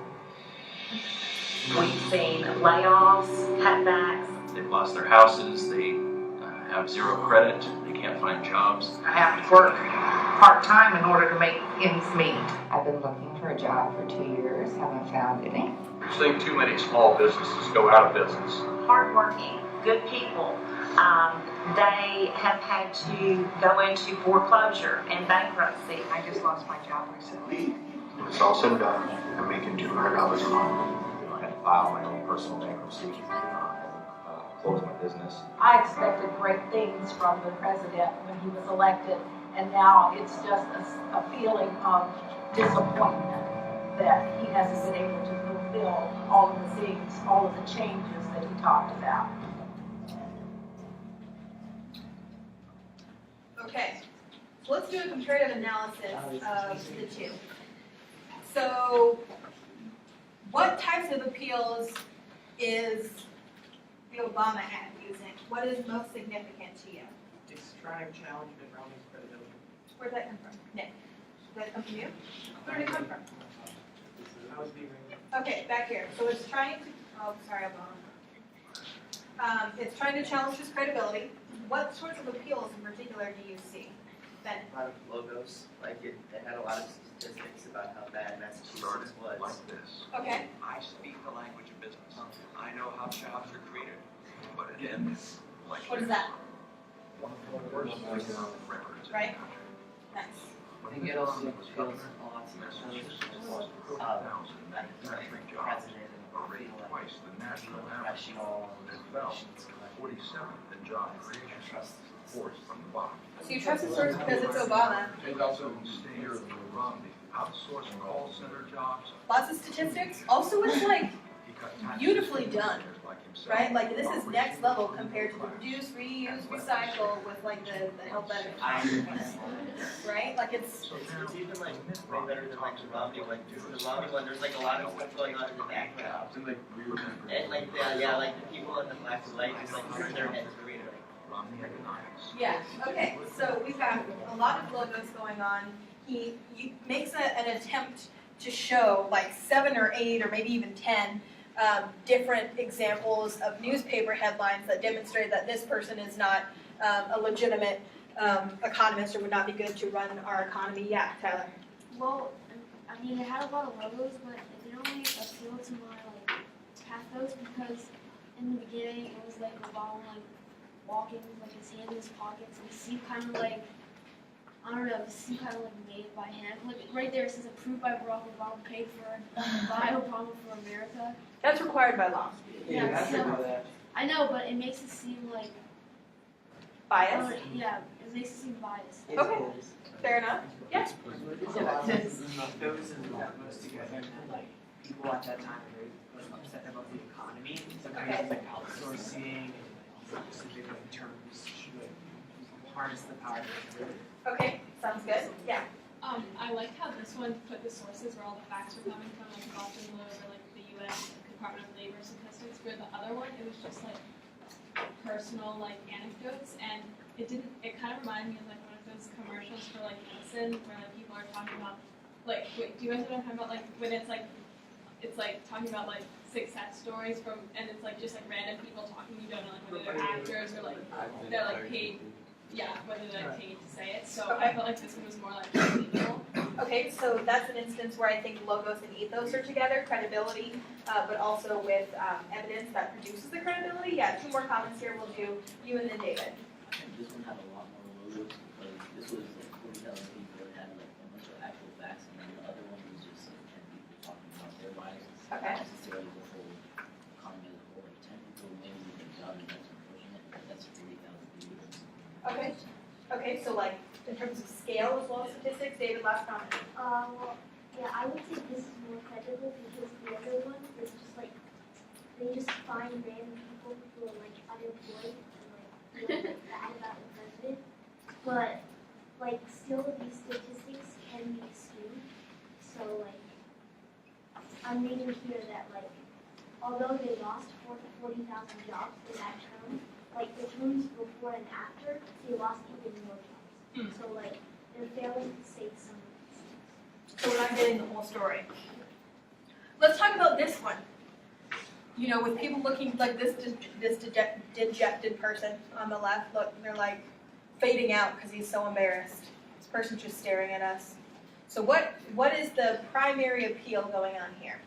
We've seen layoffs, cutbacks. They've lost their houses, they have zero credit, they can't find jobs. I have to work part-time in order to make ends meet. I've been looking for a job for 2 years, haven't found any. We've seen too many small businesses go out of business. Hardworking, good people. They have had to go into foreclosure and bankruptcy. I just lost my job recently. When it's all said and done, I'm making $200 a month. I had to file my own personal bankruptcy, close my business. I expected great things from the president when he was elected, and now it's just a feeling of disappointment that he hasn't been able to fulfill all of the things, all of the changes that he talked about. Okay, so let's do a comparative analysis of the two. So, what types of appeals is the Obama ad using? What is most significant to you? It's trying to challenge Mitt Romney's credibility. Where'd that come from? Nick, did that come from you? Where did it come from? Okay, back here. So it's trying to, oh, sorry, I'm wrong. It's trying to challenge his credibility. What sorts of appeals in particular do you see? Ben? A lot of logos, like it had a lot of statistics about how bad Massachusetts was. Like this. Okay. I speak the language of business. I know how jobs are created. But it ends like What is this. that? One of the worst economic records in Right? the country. Nice. I think it also feels a lot to Massachusetts like lost 40,000 manufacturing jobs, president a rate and twice the national average, professional and fell to 47th in job creation, trust. fourth from the bottom. So you trust the source because it's Obama. It also states that Romney outsourced call center jobs. Lots of statistics. Also, it's like He cut taxes beautifully for done, millionaires like himself, right? Like this is while next raising level the compared to the middle reduce, class. reuse, recycle with like the health benefits. Right? Like it's It's even like way better than like the Romney one. Because the Romney one, there's like a lot of stuff going on in the background. And like weird. And like like the people in the black and white just like turn their heads to read it. Romney economics. yeah. Okay. So we've got a lot of logos going on. He makes an attempt to show like 7 or 8 or maybe even 10 different examples of newspaper headlines that demonstrate that this person is not a legitimate economist or would not be good to run our economy. Yeah, Tyler. Well, I mean, it had a lot of logos, but it didn't really appeal to my like pathos because in the beginning it was like Obama like walking with like his hand in his pockets and it seemed kind of like I don't know, it seemed kind of like made by hand. Like right there it says approved by Barack Obama, paid for by Obama for America. That's required by law. Yeah, so, I know, but it makes it seem like Bias. yeah, it makes it seem biased. Okay. Fair enough. Yeah. Those and most together, like people at that time were upset about the economy. Sometimes like outsourcing and specific like terms should like harness the power. Okay. Sounds good. Yeah. I like how this one put the sources where all the facts were coming from, like Boston Globe or like the U.S. Department of Labor statistics. Where the other one, it was just like personal like anecdotes, and it kind of reminded me of like one of those commercials for like medicine where like people are talking about like wait, do you guys know what I'm talking about? Like when it's like talking about like success stories from, and it's like just like random people talking. You don't know like whether they're actors or like they're like paid. Yeah, whether they're paid to say it. So I felt like this one was more like believable. Okay, so that's an instance where I think logos and ethos are together, credibility, but also with evidence that produces the credibility. Yeah, 2 more comments here. We'll do you and then David. I think this one had a lot more logos because this was like 40,000 people. It had like a bunch of actual facts, and then the other one was just like 10 people talking about their biases. Okay. Not necessarily the whole economy as a whole. Like 10 people maybe with a job, and that's unfortunate, but that's 40,000 people. Okay. Okay, so like in terms of scale as well as statistics, David, last comment. Well, yeah, I would say this is more credible because the other one is just like they just find random people who are like unemployed and like bad about the president. But like still these statistics can be skewed. So like I'm reading here that like although they lost 40,000 jobs in that term, like the terms before and after, they lost even more jobs. So like they're failing to state some of these things. So we're not getting the whole story. Let's talk about this one. You know, with people looking like this dejected person on the left, look, they're like fading out because he's so embarrassed. This person's just staring at us. So what is the primary appeal going on here?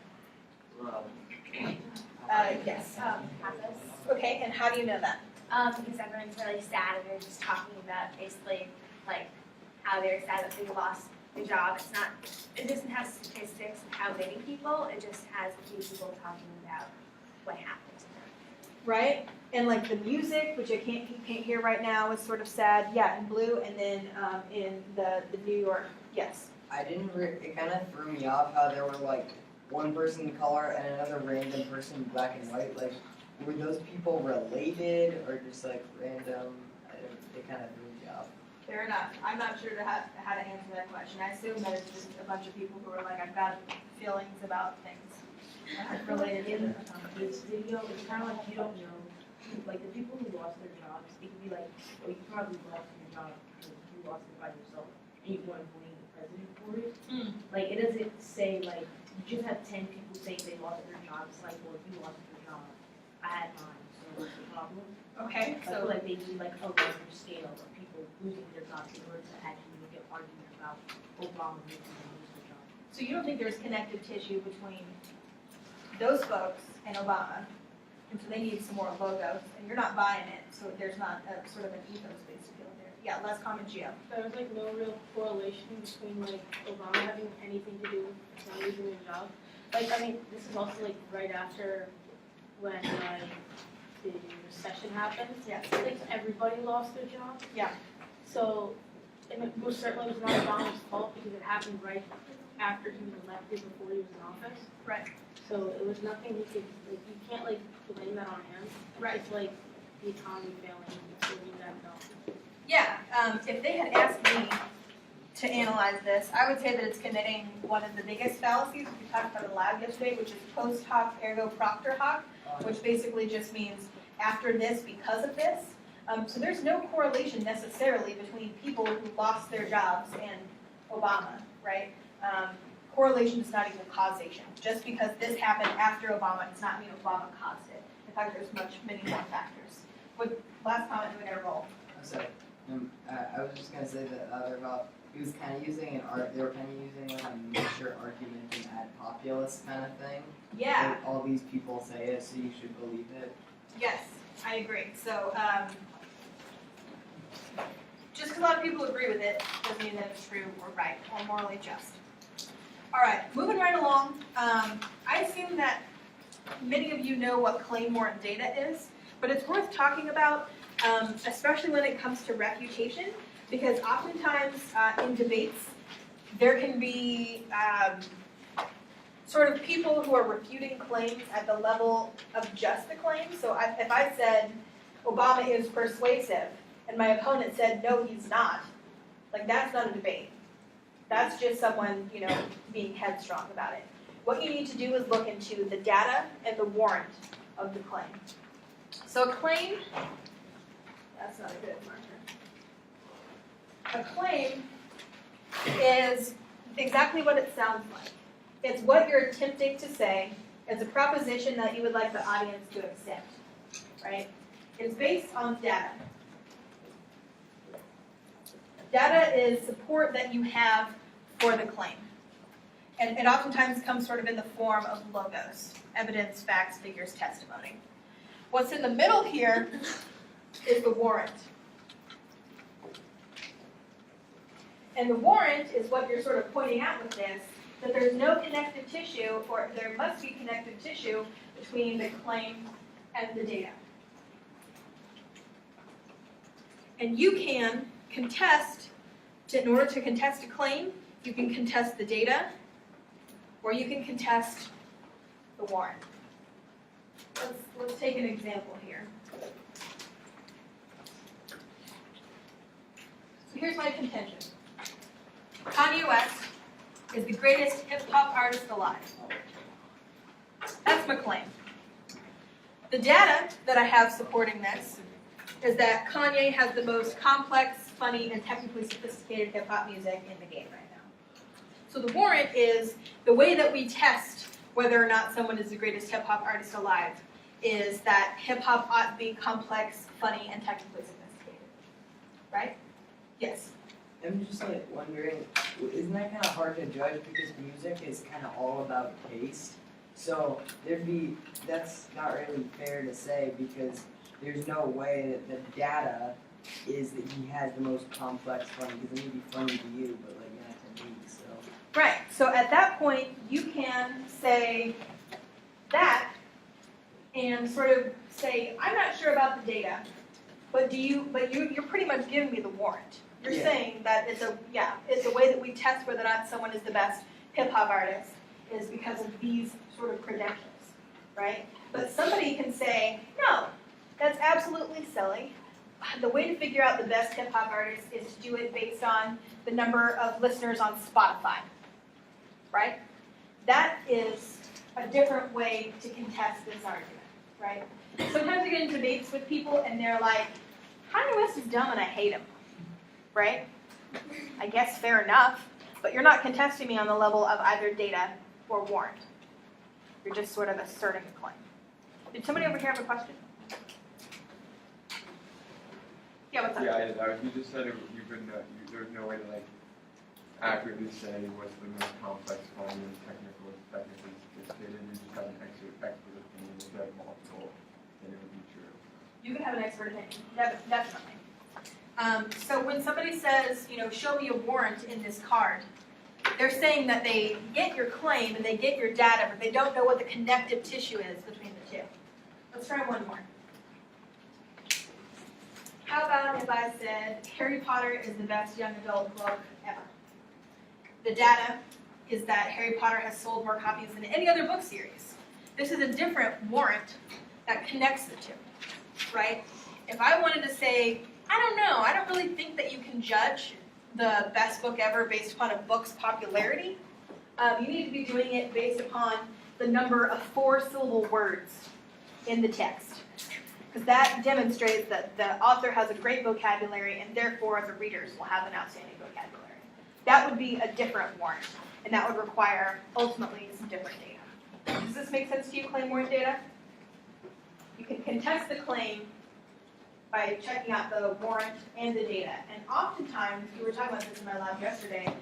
Yes. Pathos. Okay, and how do you know that? Because everyone's really sad and they're just talking about basically like how they're sad that they lost their job. It doesn't have statistics of how many people, it just has a few people talking about what happened to them. Right? And like the music, which you can't hear right now, is sort of sad. Yeah, in blue, and then in the New York, yes. I didn't. It kind of threw me off how there were like one person in color and another random person in black and white. Like, were those people related or just like random? It kind of threw me off. Fair enough. I'm not sure how to answer that question. I assume that it's just a bunch of people who are like, I've got feelings about things related to it. This video, it's kind of like you don't know. Like the people who lost their jobs, it could be like, oh, you probably lost your job because you lost it by yourself, and you want to blame the president for it. Like it doesn't say like you just have 10 people say they lost their job, it's like, well, if you lost your job, I had mine, so what's the problem? Okay, I feel so like they need like a larger scale of people losing their jobs in order to actually make an argument about Obama making them lose their job. so you don't think there's connective tissue between those folks and Obama, and so they need some more logos, and you're not buying it, so there's not a sort of an ethos-based appeal there. Yeah, last comment, Gio. There's like no real correlation between like Obama having anything to do with not losing a job. Like, I mean, this is also like right after when the recession happened. Yeah. Like everybody lost their job. Yeah. So, and it most certainly was not Obama's fault because it happened right after he was elected, before he was in office. Right. So it was nothing he could, like, you can't like blame that on him. Right. It's like the economy failing, so we gotta know. Yeah, if they had asked me to analyze this, I would say that it's committing one of the biggest fallacies we talked about in the lab yesterday, which is post hoc ergo propter hoc, which basically just means after this, because of this. So there's no correlation necessarily between people who lost their jobs and Obama, right? Correlation does not equal causation. Just because this happened after Obama does not mean Obama caused it. In fact, there's many more factors. With last comment, we're gonna roll. I'm sorry. I was just gonna say that other about he was kind of using they were kind of using like a mixture argument and ad populist kind of thing. Yeah. Like, all these people say it, so you should believe it. Yes, I agree. So, just because a lot of people agree with it doesn't mean that it's true or right or morally just. All right, moving right along. I assume that many of you know what claim warrant data is, but it's worth talking about, especially when it comes to refutation, because oftentimes in debates there can be sort of people who are refuting claims at the level of just the claim. So if I said Obama is persuasive and my opponent said no, he's not, like that's not a debate. That's just someone, being headstrong about it. What you need to do is look into the data and the warrant of the claim. So a claim, that's not a good marker. A claim is exactly what it sounds like. It's what you're attempting to say. It's a proposition that you would like the audience to accept, right? It's based on data. Data is support that you have for the claim. And it oftentimes comes sort of in the form of logos, evidence, facts, figures, testimony. What's in the middle here is the warrant. And the warrant is what you're sort of pointing out with this, that there's no connective tissue, or there must be connective tissue between the claim and the data. And you can contest, in order to contest a claim, you can contest the data, or you can contest the warrant. Let's take an example here. So here's my contention. Kanye West is the greatest hip-hop artist alive. That's my claim. The data that I have supporting this is that Kanye has the most complex, funny, and technically sophisticated hip-hop music in the game right now. So the warrant is the way that we test whether or not someone is the greatest hip-hop artist alive is that hip-hop ought to be complex, funny, and technically sophisticated. Right? Yes? I'm just like wondering, isn't that kind of hard to judge because music is kind of all about taste? So that's not really fair to say because there's no way that the data is that he has the most complex funny, because it may be funny to you, but like not to me, so. Right, so at that point, you can say that and sort of say, I'm not sure about the data, but you're pretty much giving me the warrant. You're saying that it's a way that we test whether or not someone is the best hip-hop artist is because of these sort of credentials, right? But somebody can say, no, that's absolutely silly. The way to figure out the best hip-hop artist is to do it based on the number of listeners on Spotify, right? That is a different way to contest this argument, right? Sometimes I get in debates with people and they're like, Kanye West is dumb and I hate him, right? I guess fair enough, but you're not contesting me on the level of either data or warrant. You're just sort of asserting a claim. Did somebody over here have a question? Yeah, what's up? Yeah, you just said you couldn't. There's no way to like accurately say what's the most complex claim is technically sophisticated. You just have an expert opinion. If you have multiple, then it would be true. You can have an expert opinion, definitely. So when somebody says, show me a warrant in this card, they're saying that they get your claim and they get your data, but they don't know what the connective tissue is between the two. Let's try one more. How about if I said, Harry Potter is the best young adult book ever? The data is that Harry Potter has sold more copies than any other book series. This is a different warrant that connects the two, right? If I wanted to say, I don't know, I don't really think that you can judge the best book ever based upon a book's popularity, you need to be doing it based upon the number of 4-syllable words in the text. Because that demonstrates that the author has a great vocabulary and therefore the readers will have an outstanding vocabulary. That would be a different warrant, and that would require, ultimately, some different data. Does this make sense to you, claim warrant data? You can contest the claim by checking out the warrant and the data. And oftentimes, we were talking about this in my lab yesterday,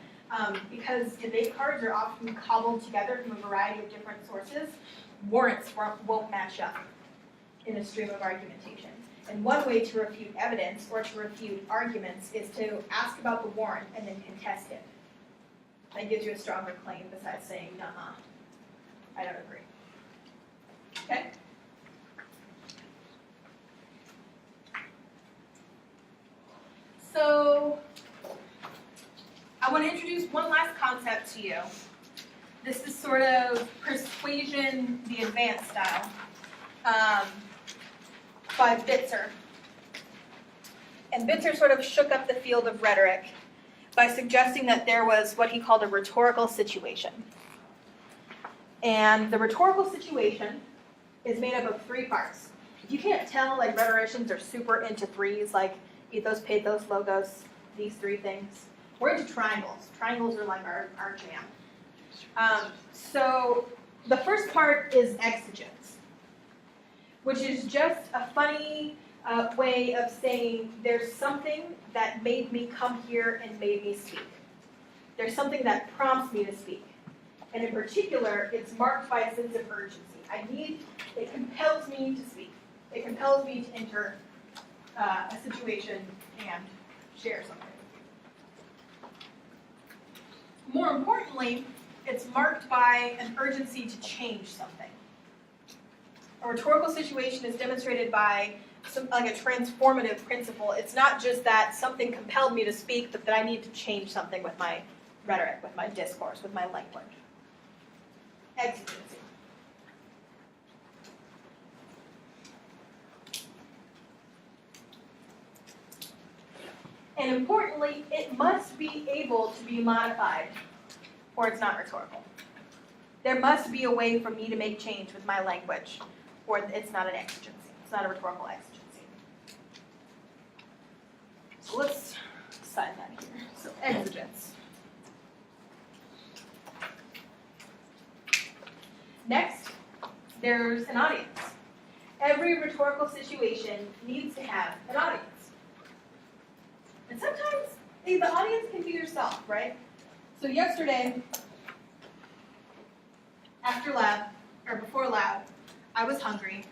because debate cards are often cobbled together from a variety of different sources, warrants won't match up in a stream of argumentation. And one way to refute evidence or to refute arguments is to ask about the warrant and then contest it. That gives you a stronger claim besides saying, nuh-uh, I don't agree. Okay? So, I want to introduce one last concept to you. This is sort of Persuasion, the advanced style, by Bitzer. And Bitzer sort of shook up the field of rhetoric by suggesting that there was what he called a rhetorical situation. And the rhetorical situation is made up of 3 parts. If you can't tell, like, rhetoricians are super into 3s, like ethos, pathos, logos, these 3 things. We're into triangles. Triangles are like our jam. So the first part is exigence, which is just a funny way of saying there's something that made me come here and made me speak. There's something that prompts me to speak. And in particular, it's marked by a sense of urgency. It compels me to speak. It compels me to enter a situation and share something. More importantly, it's marked by an urgency to change something. A rhetorical situation is demonstrated by like a transformative principle. It's not just that something compelled me to speak, but that I need to change something with my rhetoric, with my discourse, with my language. Exigency. And importantly, it must be able to be modified, or it's not rhetorical. There must be a way for me to make change with my language, or it's not an exigency. It's not a rhetorical exigency. So let's sign that here. So exigence. Next, there's an audience. Every rhetorical situation needs to have an audience. And sometimes the audience can be yourself, right? So yesterday, after lab, or before lab, I was hungry,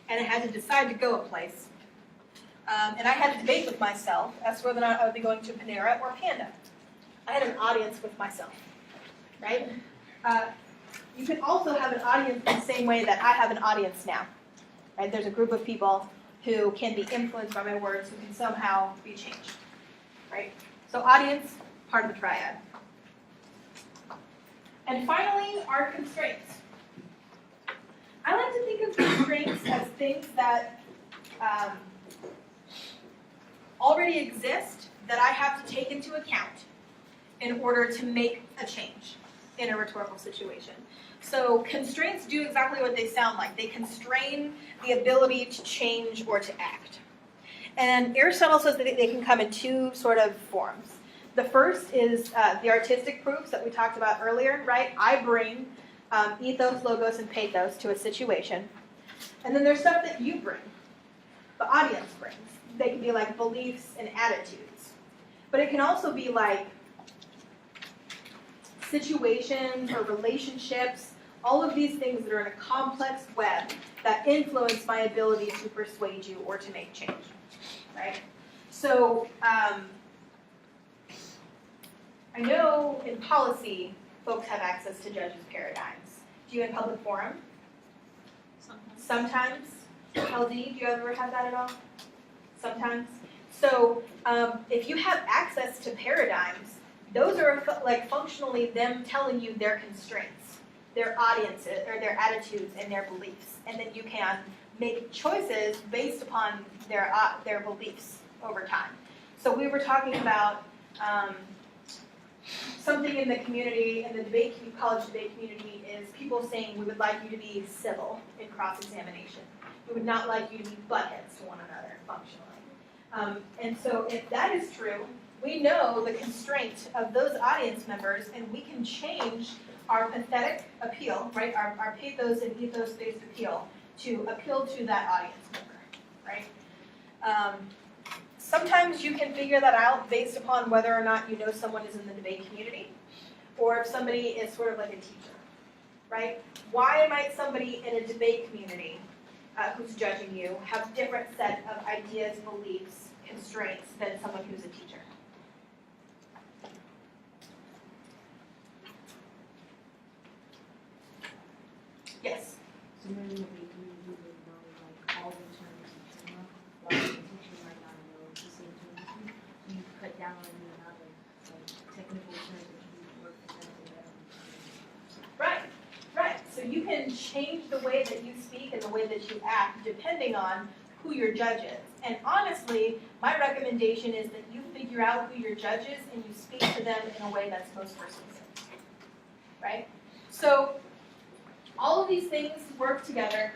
and I had to decide to go a place. And I had to debate with myself as to whether or not I would be going to Panera or Panda. I had an audience with myself, right? You can also have an audience in the same way that I have an audience now, right? There's a group of people who can be influenced by my words, who can somehow be changed, right? So audience, part of the triad. And finally, our constraints. I like to think of constraints as things that already exist that I have to take into account in order to make a change in a rhetorical situation. So constraints do exactly what they sound like. They constrain the ability to change or to act. And Aristotle says that they can come in 2 sort of forms. The first is the artistic proofs that we talked about earlier, right? I bring ethos, logos, and pathos to a situation. And then there's stuff that you bring, the audience brings. They can be like beliefs and attitudes. But it can also be like situations or relationships, all of these things that are in a complex web that influence my ability to persuade you or to make change, right? So I know in policy, folks have access to judges' paradigms. Do you in public forum? Sometimes. LD, do you ever have that at all? Sometimes. So if you have access to paradigms, those are like functionally them telling you their constraints, their audiences, or their attitudes and their beliefs, and then you can make choices based upon their beliefs over time. So we were talking about something in the community, in the college debate community, is people saying we would like you to be civil in cross-examination. We would not like you to be buttheads to one another, functionally. And so if that is true, we know the constraint of those audience members, and we can change our pathetic appeal, right, our pathos and ethos-based appeal, to appeal to that audience member, right? Sometimes you can figure that out based upon whether or not you know someone is in the debate community, or if somebody is sort of like a teacher, right? Why might somebody in a debate community who's judging you have a different set of ideas, beliefs, constraints than someone who's a teacher? Yes? So maybe we would know like all the terms of trauma, while the teacher might not know the same terms. You cut down on the amount of like technical terms that you work presented to them. Right, right. So you can change the way that you speak and the way that you act depending on who your judge is. And honestly, my recommendation is that you figure out who your judge is and you speak to them in a way that's most persuasive, right? So all of these things work together,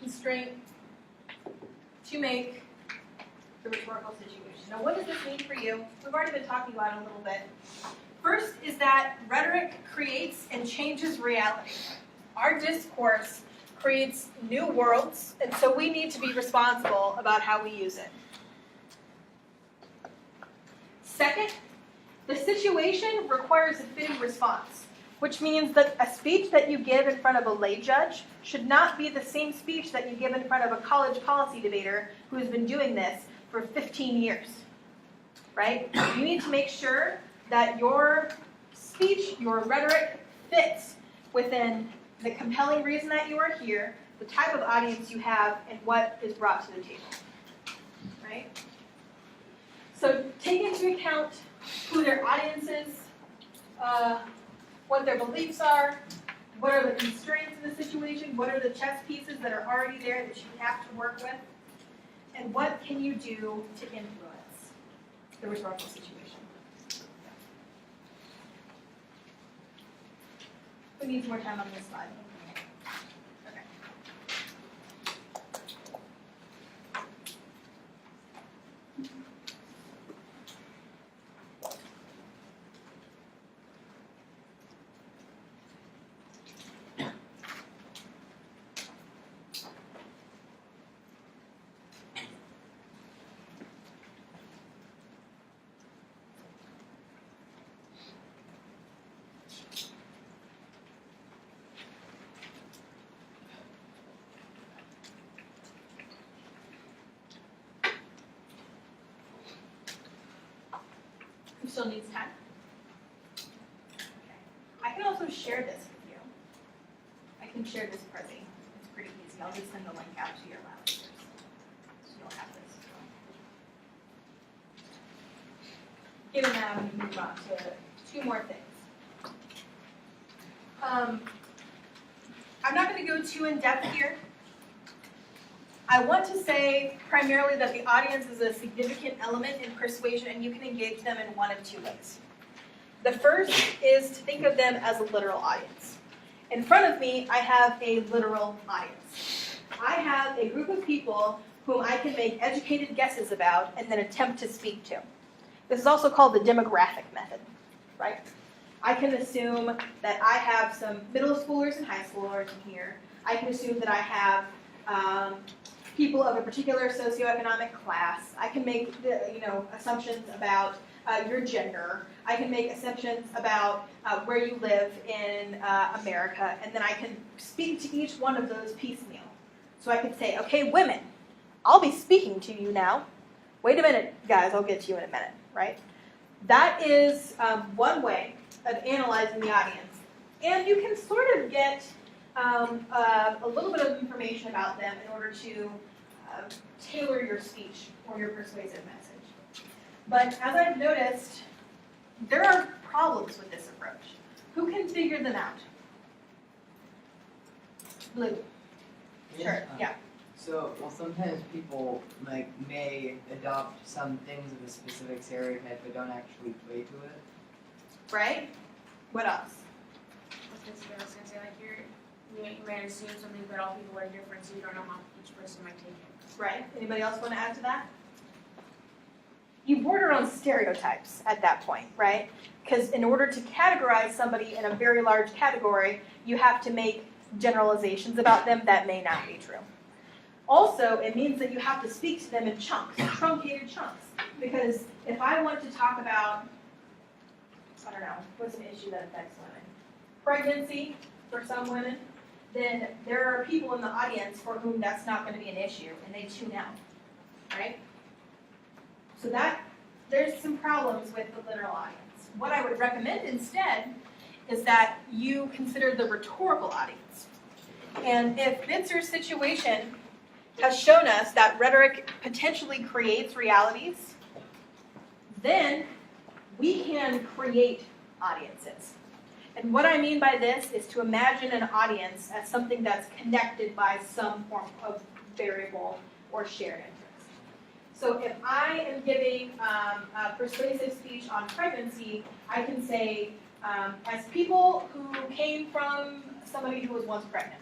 constraint, to make the rhetorical situation. Now what does this mean for you? We've already been talking about it a little bit. First is that rhetoric creates and changes reality. Our discourse creates new worlds, and so we need to be responsible about how we use it. Second, the situation requires a fitting response, which means that a speech that you give in front of a lay judge should not be the same speech that you give in front of a college policy debater who has been doing this for 15 years, right? You need to make sure that your speech, your rhetoric fits within the compelling reason that you are here, the type of audience you have, and what is brought to the table, right? So take into account who their audience is, what their beliefs are, what are the constraints of the situation, what are the chess pieces that are already there that you have to work with, and what can you do to influence the rhetorical situation. Who needs more time on this slide? Okay. Who still needs time? Okay. I can also share this with you. I can share this Prezi. It's pretty easy. I'll just send the link out to your lounge. So you'll have this. Given that, I'm going to move on to two more things. I'm not going to go too in depth here. I want to say primarily that the audience is a significant element in persuasion, and you can engage them in one of two ways. The first is to think of them as a literal audience. In front of me, I have a literal audience. I have a group of people whom I can make educated guesses about and then attempt to speak to. This is also called the demographic method, right? I can assume that I have some middle schoolers and high schoolers in here. I can assume that I have people of a particular socioeconomic class. I can make assumptions about your gender. I can make assumptions about where you live in America, and then I can speak to each one of those piecemeal. So I could say, okay, women, I'll be speaking to you now. Wait a minute, guys, I'll get to you in a minute, right? That is one way of analyzing the audience. And you can sort of get a little bit of information about them in order to tailor your speech or your persuasive message. But as I've noticed, there are problems with this approach. Who can figure them out? Blue. Sure, yeah. So, well, sometimes people may adopt some things of a specific stereotype but don't actually play to it. Right? What else? I was gonna say, like, you may assume something, but all people are different, so you don't know how each person might take it. Right? Anybody else want to add to that? You border on stereotypes at that point, right? Because in order to categorize somebody in a very large category, you have to make generalizations about them that may not be true. Also, it means that you have to speak to them in chunks, truncated chunks. Because if I want to talk about, I don't know, what's an issue that affects women? Pregnancy for some women, then there are people in the audience for whom that's not going to be an issue, and they tune out, right? So there's some problems with the literal audience. What I would recommend instead is that you consider the rhetorical audience. And if Bitzer's situation has shown us that rhetoric potentially creates realities, then we can create audiences. And what I mean by this is to imagine an audience as something that's connected by some form of variable or shared interest. So if I am giving a persuasive speech on pregnancy, I can say, as people who came from somebody who was once pregnant,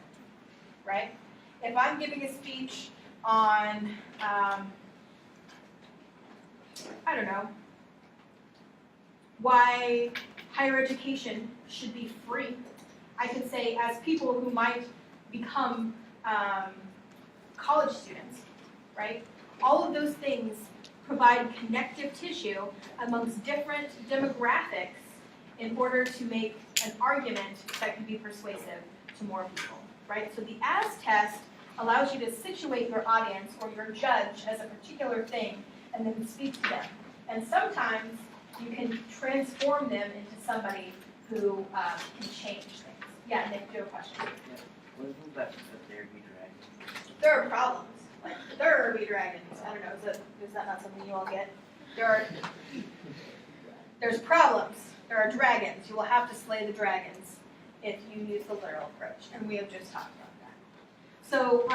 right? If I'm giving a speech on, I don't know, why higher education should be free, I could say, as people who might become college students, right? All of those things provide connective tissue amongst different demographics in order to make an argument that can be persuasive to more people, right? So the as test allows you to situate your audience or your judge as a particular thing and then speak to them. And sometimes you can transform them into somebody who can change things. Yeah, Nick, do you have a question? Yeah. What is that there be dragons? There are problems. Like, there be dragons. I don't know, is that not something you all get? There's problems. There are dragons. You will have to slay the dragons if you use the literal approach. And we have just talked about that. So,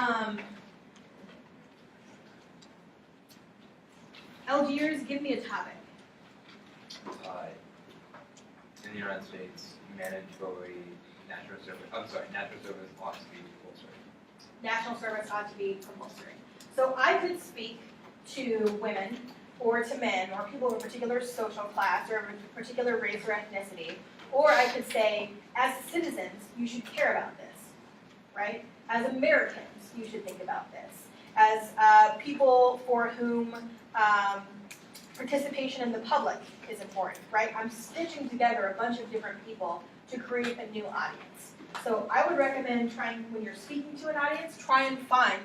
Algiers, give me a topic. In the United States, mandatory national service ought to be compulsory. National service ought to be compulsory. So I could speak to women or to men or people of a particular social class or a particular race or ethnicity, or I could say, as citizens, you should care about this, right? As Americans, you should think about this. As people for whom participation in the public is important, right? I'm stitching together a bunch of different people to create a new audience. So I would recommend trying, when you're speaking to an audience, try and find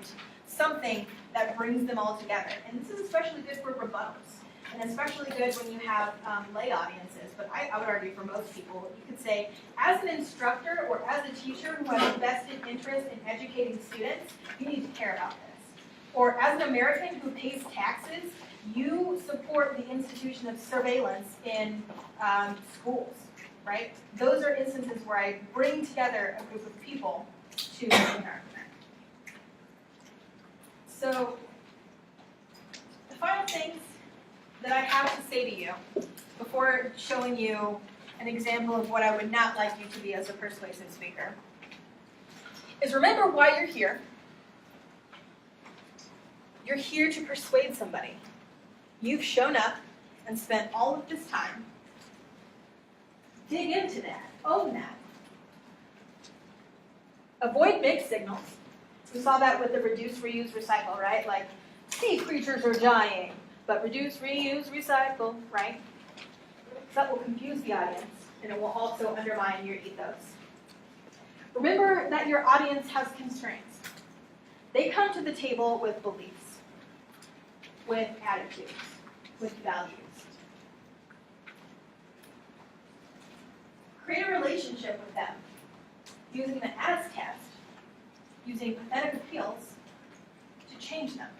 something that brings them all together. And this is especially good for rebuttals, and especially good when you have lay audiences. But I would argue for most people, you could say, as an instructor or as a teacher who has a vested interest in educating students, you need to care about this. Or as an American who pays taxes, you support the institution of surveillance in schools, right? Those are instances where I bring together a group of people to make an argument. So, the final things that I have to say to you before showing you an example of what I would not like you to be as a persuasive speaker is remember why you're here. You're here to persuade somebody. You've shown up and spent all of this time Dig into that. Own that. Avoid mixed signals. We saw that with the reduce, reuse, recycle, right? Like, sea creatures are dying, but reduce, reuse, recycle, right? That will confuse the audience, and it will also undermine your ethos. Remember that your audience has constraints. They come to the table with beliefs, with attitudes, with values. Create a relationship with them using the as test, using pathetic appeals to change them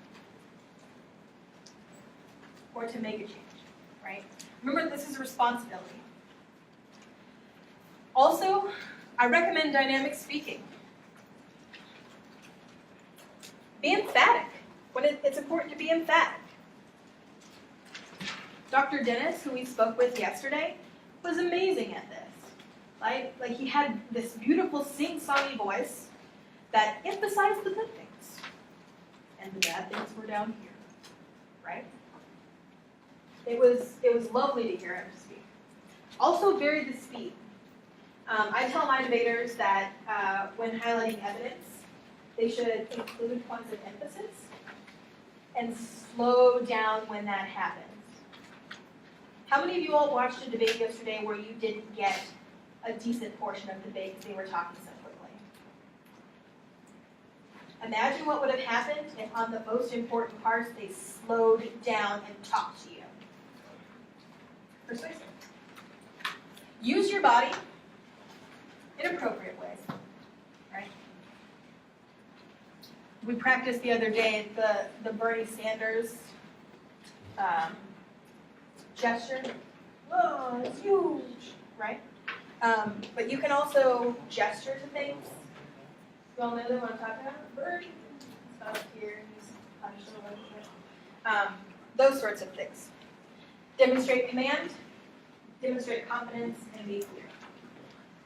or to make a change, right? Remember, this is a responsibility. Also, I recommend dynamic speaking. Be emphatic when it's important to be emphatic. Dr. Dennis, who we spoke with yesterday, was amazing at this. Right? Like he had this beautiful sing-songy voice that emphasized the good things. And the bad things were down here. Right? It was lovely to hear him speak. Also vary the speed. I tell my debaters that when highlighting evidence, they should include points of emphasis and slow down when that happens. How many of you all watched a debate yesterday where you didn't get a decent portion of the debate because they were talking so quickly? Imagine what would have happened if on the most important parts they slowed down and talked to you. Persuasion. Use your body in appropriate ways, right? We practiced the other day the Bernie Sanders gesture. Oh, it's huge, right? But you can also gesture to things. You all know what I'm talking about? Bernie. Up here, he's punched a little bit. Those sorts of things. Demonstrate command, demonstrate confidence, and be clear.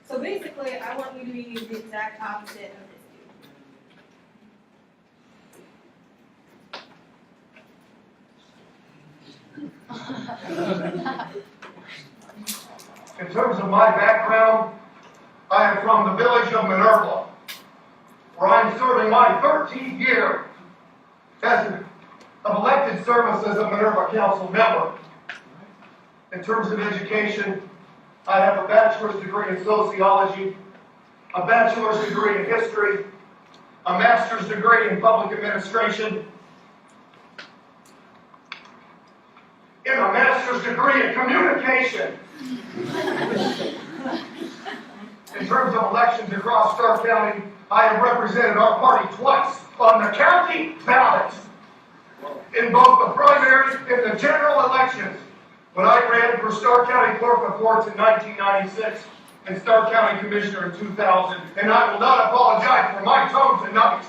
So basically, I want you to use the exact opposite of In terms of my background, I am from the village of Minerva, where I'm serving my 13th year of elected service as a Minerva Council member. In terms of education, I have a bachelor's degree in sociology, a bachelor's degree in history, a master's degree in public administration, and a master's degree in communication. In terms of elections across Stark County, I have represented our party twice on the county ballot, in both the primary and the general elections. When I ran for Stark County Clerk of Courts in 1996 and Stark County Commissioner in 2000, and I will not apologize for my tone tonight.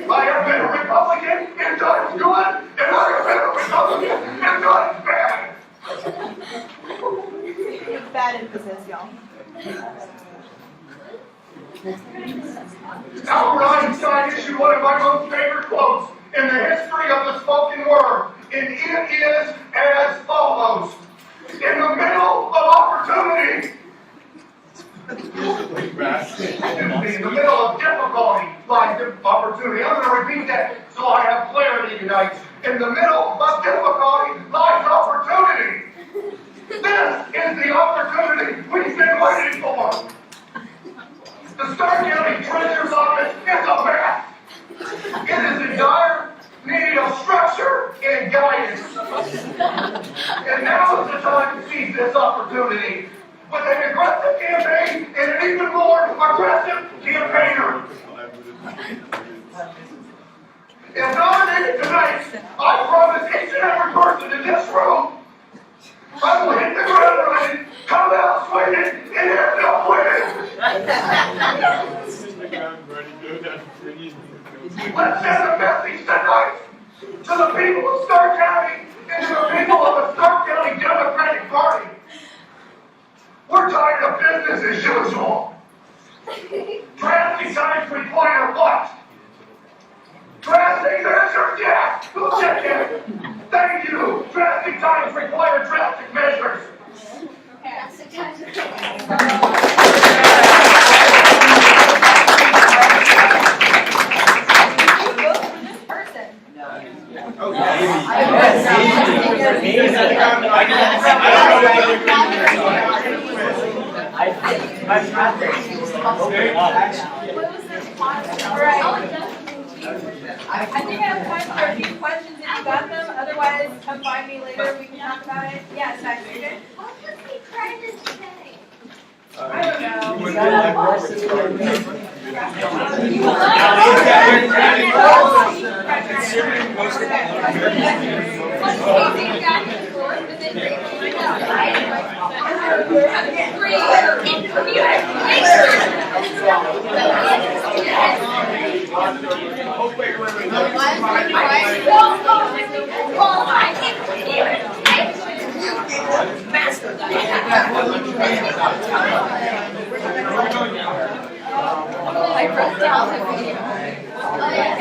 I have been a Republican in times good, and I have been a Republican in times bad. bad emphasis, y'all. Albert Einstein issued one of my most favorite quotes in the history of the spoken word, and it is as follows: in the middle of opportunity, in the middle of difficulty lies opportunity. I'm going to repeat that so I have clarity tonight. In the middle of difficulty lies opportunity. This is the opportunity we've been waiting for. The Stark County Treasurer's Office is a mess. It is in dire need of structure and guidance. And now is the time to seize this opportunity with an aggressive campaign and an even more aggressive campaigner. If nominated tonight, I promise each and every person in this room I will hit the ground running, come out swinging, and end up winning. Let's send a message tonight to the people of Stark County and to the people of the Stark County Democratic Party. We're tired of business as usual. Drastic times require what? Drastic measures, yes! We'll check it. Thank you. Drastic times require drastic measures. I think I have time for a few questions if you got them. Otherwise, come find me later. We can talk about it. Yes, Mexican. What was he trying to say? I don't know. I wrote down the video. Oh, yeah.